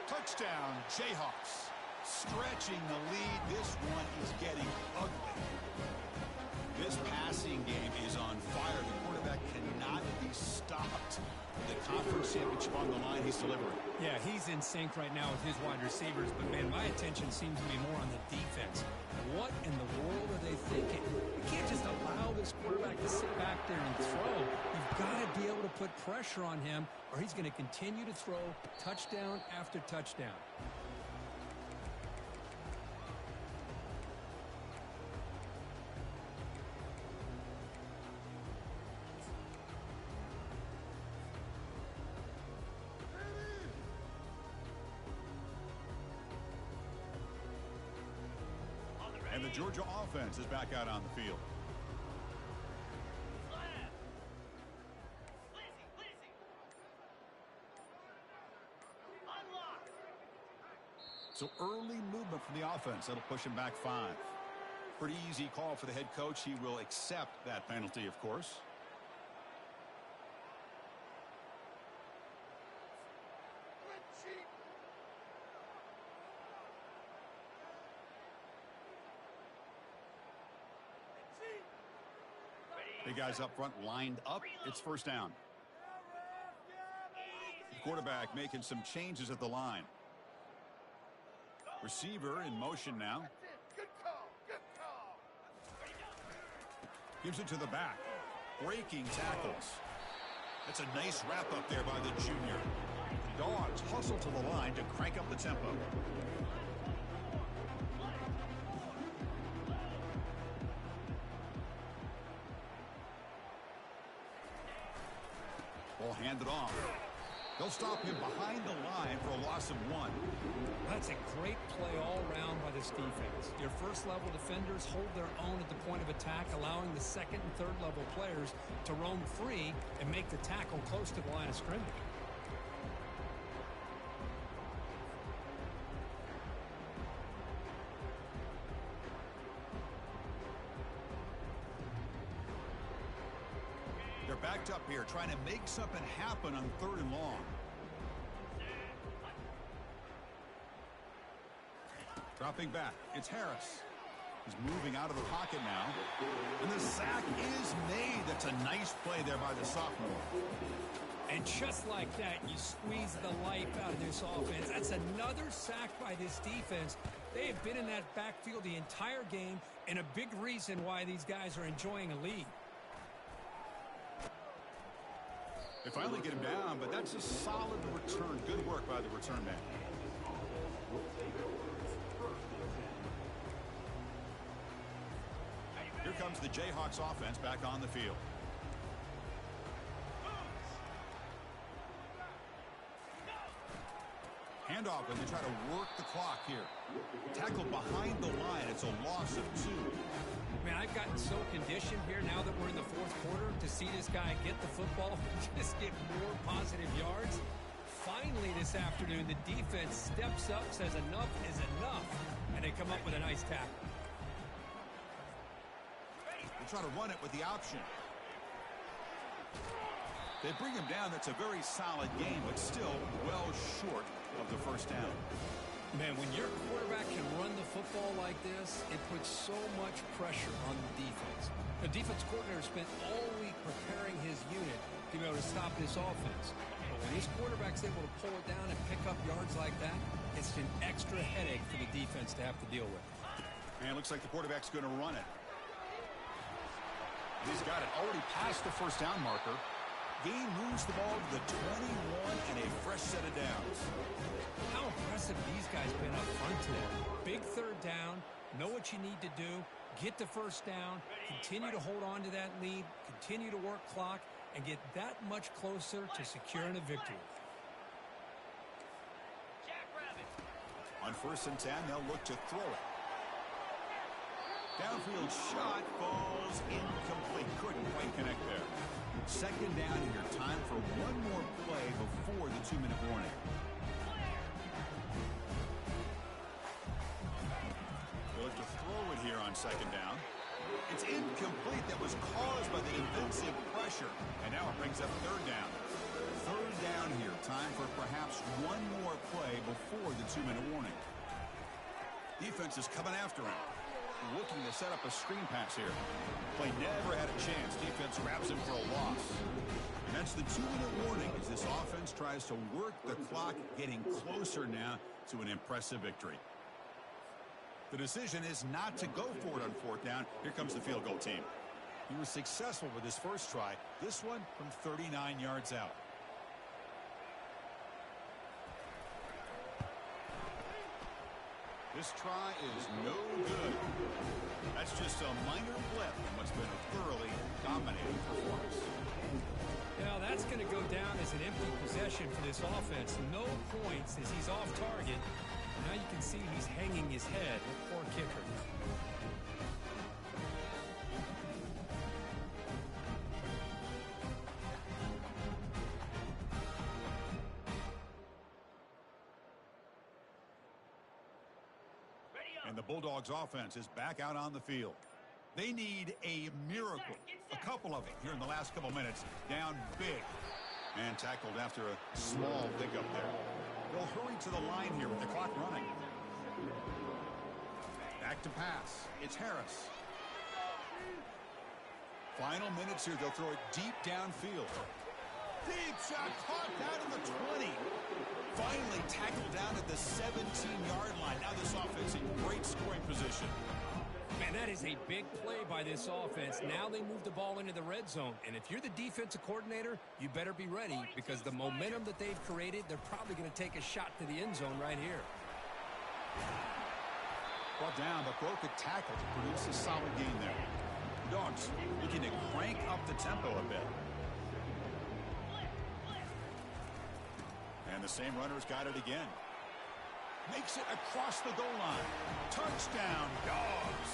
Touchdown, Jayhawks. Stretching the lead. This one is getting ugly. This passing game is on fire. The quarterback cannot be stopped. The conference championship on the line, he's delivering. Yeah, he's in sync right now with his wide receivers, but man, my attention seems to be more on the defense. What in the world are they thinking? You can't just allow this quarterback to sit back there and throw. You've got to be able to put pressure on him, or he's going to continue to throw touchdown after touchdown. And the Georgia offense is back out on the field. So early movement from the offense. That'll push him back 5. Pretty easy call for the head coach. He will accept that penalty, of course. Big guys up front lined up. It's 1st down. The quarterback making some changes at the line. Receiver in motion now. Gives it to the back. Breaking tackles. That's a nice wrap up there by the junior. The Dogs hustle to the line to crank up the tempo. Ball handed off. They'll stop him behind the line for a loss of 1. That's a great play all around by this defense. Your first-level defenders hold their own at the point of attack, allowing the second and third-level players to roam free and make the tackle close to the line of scrimmage. They're backed up here, trying to make something happen on 3rd and long. Dropping back, it's Harris. He's moving out of the pocket now. And the sack is made. That's a nice play there by the sophomore. And just like that, you squeeze the life out of this offense. That's another sack by this defense. They have been in that backfield the entire game, and a big reason why these guys are enjoying a lead. They finally get him down, but that's a solid return. Good work by the return man. Here comes the Jayhawks offense back on the field. Handoff when they try to work the clock here. Tackled behind the line. It's a loss of 2. Man, I've gotten so conditioned here now that we're in the 4th quarter to see this guy get the football and just get more positive yards. Finally this afternoon, the defense steps up, says enough is enough, and they come up with a nice tackle. They try to run it with the option. They bring him down. That's a very solid game, but still well short of the first down. Man, when your quarterback can run the football like this, it puts so much pressure on the defense. The defense coordinator spent all week preparing his unit to be able to stop this offense. But when his quarterback's able to pull it down and pick up yards like that, it's an extra headache for the defense to have to deal with. And it looks like the quarterback's going to run it. He's got it already past the first down marker. Gain moves the ball to the 21 and a fresh set of downs. How impressive these guys been up front today. Big 3rd down, know what you need to do, get the first down, continue to hold on to that lead, continue to work clock, and get that much closer to securing a victory. On 1st and 10, they'll look to throw it. Downfield shot falls incomplete. Couldn't quite connect there. 2nd down here. Time for one more play before the 2-minute warning. They'll look to throw it here on 2nd down. It's incomplete. That was caused by the defensive pressure. And now it brings up 3rd down. 3rd down here. Time for perhaps one more play before the 2-minute warning. Defense is coming after him. Looking to set up a screen pass here. Play never had a chance. Defense grabs him for a loss. And that's the 2-minute warning as this offense tries to work the clock, getting closer now to an impressive victory. The decision is not to go for it on 4th down. Here comes the field goal team. He was successful with his first try. This one from 39 yards out. This try is no good. That's just a minor blip in what's been a thoroughly dominating performance. Now that's going to go down as an empty possession for this offense. No points as he's off target. Now you can see he's hanging his head. Poor kicker. And the Bulldogs offense is back out on the field. They need a miracle. A couple of them here in the last couple minutes. Down big. And tackled after a small pickup there. They'll hurry to the line here with the clock running. Back to pass. It's Harris. Final minutes here. They'll throw it deep downfield. Deep shot caught down at the 20. Finally tackled down at the 17-yard line. Now this offense in great scoring position. Man, that is a big play by this offense. Now they move the ball into the red zone. And if you're the defensive coordinator, you better be ready because the momentum that they've created, they're probably going to take a shot to the end zone right here. Brought down, but broke a tackle to produce a solid gain there. Dogs looking to crank up the tempo a bit. And the same runner's got it again. Makes it across the goal line. Touchdown, Dogs.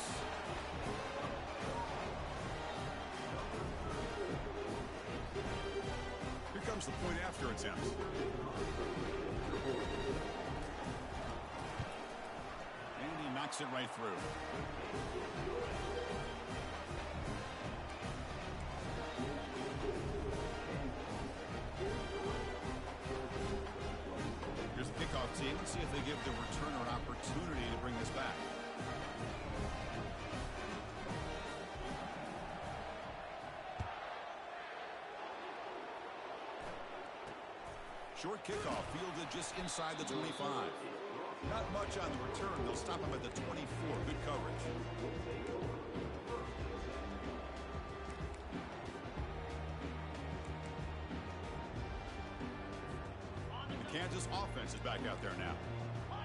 Here comes the point after attempt. And he knocks it right through. Here's the kickoff team. Let's see if they give the returner an opportunity to bring this back. Short kickoff fielded just inside the 25. Not much on the return. They'll stop him at the 24. Good coverage. The Kansas offense is back out there now.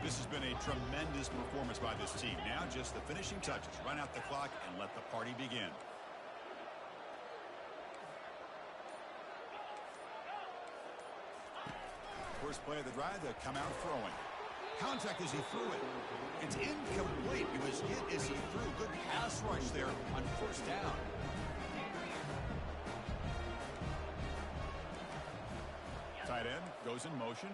This has been a tremendous performance by this team. Now just the finishing touches. Run out the clock and let the party begin. First play of the drive, they come out throwing. Contact as he threw it. It's incomplete. It was hit as he threw. Good pass rush there on first down. Tight end goes in motion.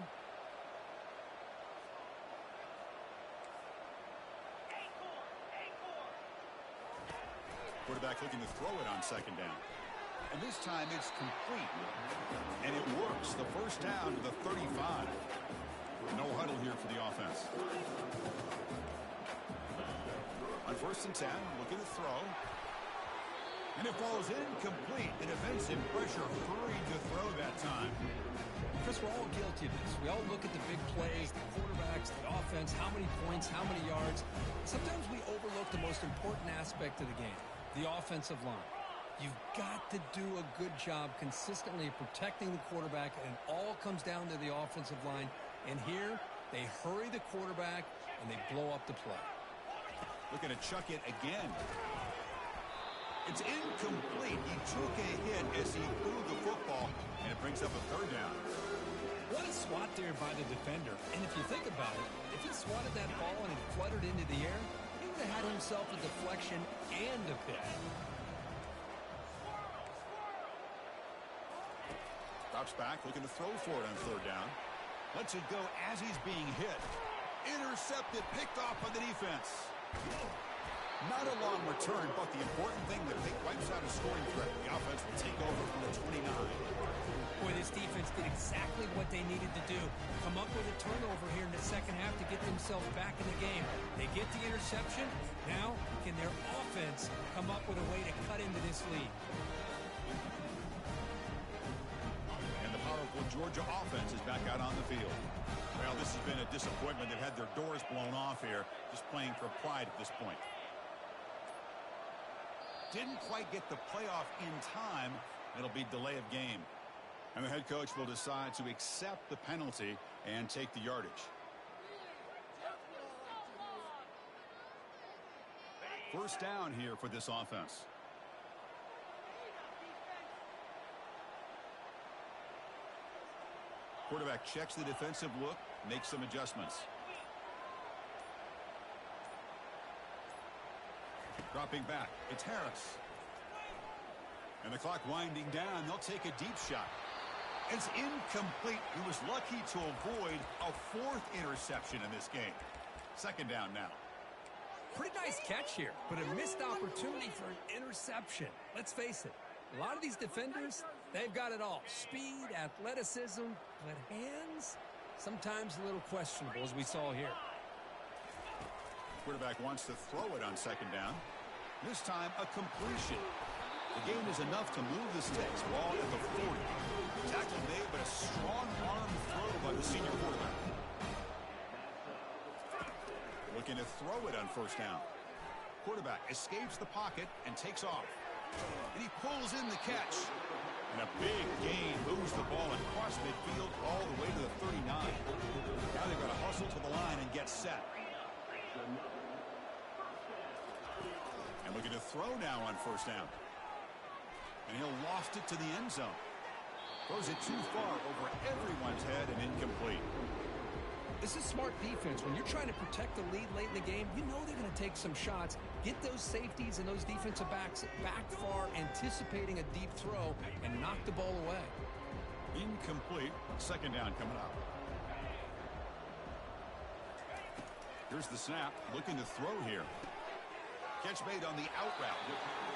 Quarterback looking to throw it on second down. And this time it's complete. And it works. The first down to the 35. No huddle here for the offense. On first and 10, looking to throw. And it falls incomplete. The defensive pressure hurried to throw that time. Chris, we're all guilty of this. We all look at the big plays, the quarterbacks, the offense, how many points, how many yards. Sometimes we overlook the most important aspect of the game, the offensive line. You've got to do a good job consistently protecting the quarterback, and it all comes down to the offensive line. And here, they hurry the quarterback, and they blow up the play. Looking to chuck it again. It's incomplete. He took a hit as he threw the football, and it brings up a third down. What a swat there by the defender. And if you think about it, if he swatted that ball and it fluttered into the air, he would have had himself a deflection and a pick. Drops back, looking to throw for it on third down. Lets it go as he's being hit. Intercepted, picked off by the defense. Not a long return, but the important thing that they wipes out a scoring threat. The offense will take over from the 29. Boy, this defense did exactly what they needed to do. Come up with a turnover here in the second half to get themselves back in the game. They get the interception. Now, can their offense come up with a way to cut into this lead? And the powerful Georgia offense is back out on the field. Well, this has been a disappointment. They've had their doors blown off here, just playing for pride at this point. Didn't quite get the playoff in time. It'll be delay of game. And the head coach will decide to accept the penalty and take the yardage. First down here for this offense. Quarterback checks the defensive look, makes some adjustments. Dropping back, it's Harris. And the clock winding down, they'll take a deep shot. It's incomplete. He was lucky to avoid a fourth interception in this game. Second down now. Pretty nice catch here, but a missed opportunity for an interception. Let's face it, a lot of these defenders, they've got it all. Speed, athleticism, but hands, sometimes a little questionable, as we saw here. Quarterback wants to throw it on second down. This time, a completion. The gain is enough to move the sticks. Ball at the 40. Tackle made, but a strong arm throw by the senior quarterback. Looking to throw it on first down. Quarterback escapes the pocket and takes off. And he pulls in the catch. And a big gain moves the ball across midfield all the way to the 39. Now they've got to hustle to the line and get set. And looking to throw now on first down. And he'll loft it to the end zone. Throws it too far over everyone's head and incomplete. This is smart defense. When you're trying to protect the lead late in the game, you know they're going to take some shots. Get those safeties and those defensive backs back far, anticipating a deep throw, and knock the ball away. Incomplete. Second down coming up. Here's the snap. Looking to throw here. Catch made on the out route.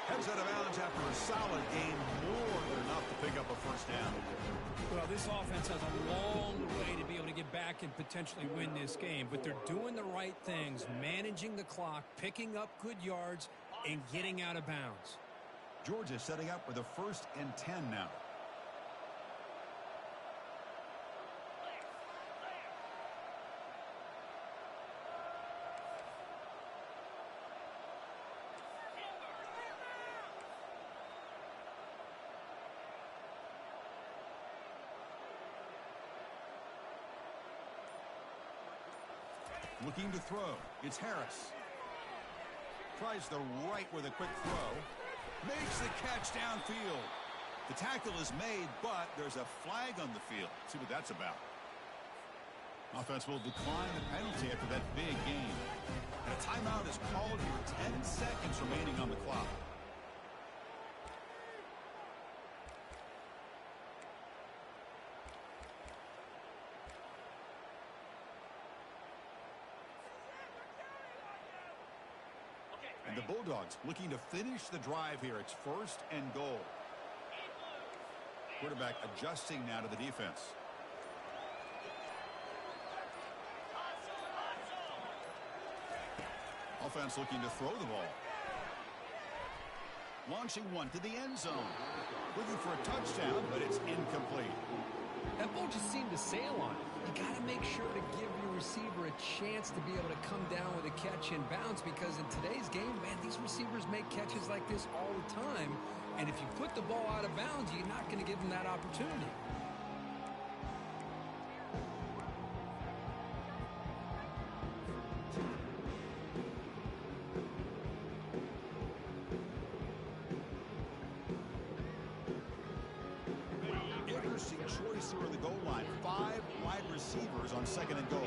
Heads out of bounds after a solid gain. More than enough to pick up a first down. Well, this offense has a long way to be able to get back and potentially win this game, but they're doing the right things, managing the clock, picking up good yards, and getting out of bounds. Georgia setting up with a 1st and 10 now. Looking to throw. It's Harris. Tries the right with a quick throw. Makes the catch downfield. The tackle is made, but there's a flag on the field. See what that's about. Offense will decline the penalty after that big gain. And a timeout is called here. 10 seconds remaining on the clock. And the Bulldogs looking to finish the drive here. It's 1st and goal. Quarterback adjusting now to the defense. Offense looking to throw the ball. Launching one to the end zone. Looking for a touchdown, but it's incomplete. That ball just seemed to sail on it. You got to make sure to give your receiver a chance to be able to come down with a catch in bounds, because in today's game, man, these receivers make catches like this all the time. And if you put the ball out of bounds, you're not going to give them that opportunity. Interesting choice here on the goal line. 5 wide receivers on 2nd and goal.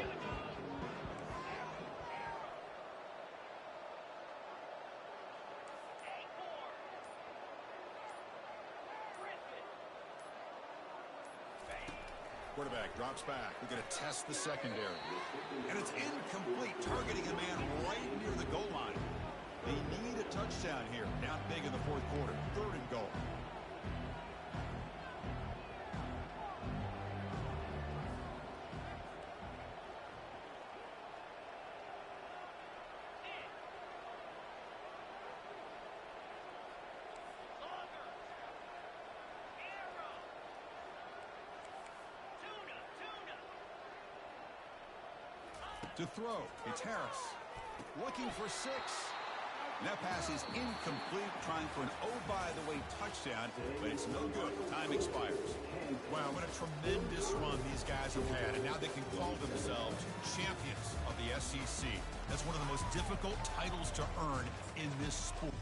Quarterback drops back. We're going to test the secondary. And it's incomplete, targeting a man right near the goal line. They need a touchdown here. Down big in the 4th quarter. 3rd and goal. To throw, it's Harris. Looking for 6. And that pass is incomplete, trying for an oh-by-the-way touchdown, but it's no good. Time expires. Wow, what a tremendous run these guys have had, and now they can call themselves champions of the SEC. That's one of the most difficult titles to earn in this sport.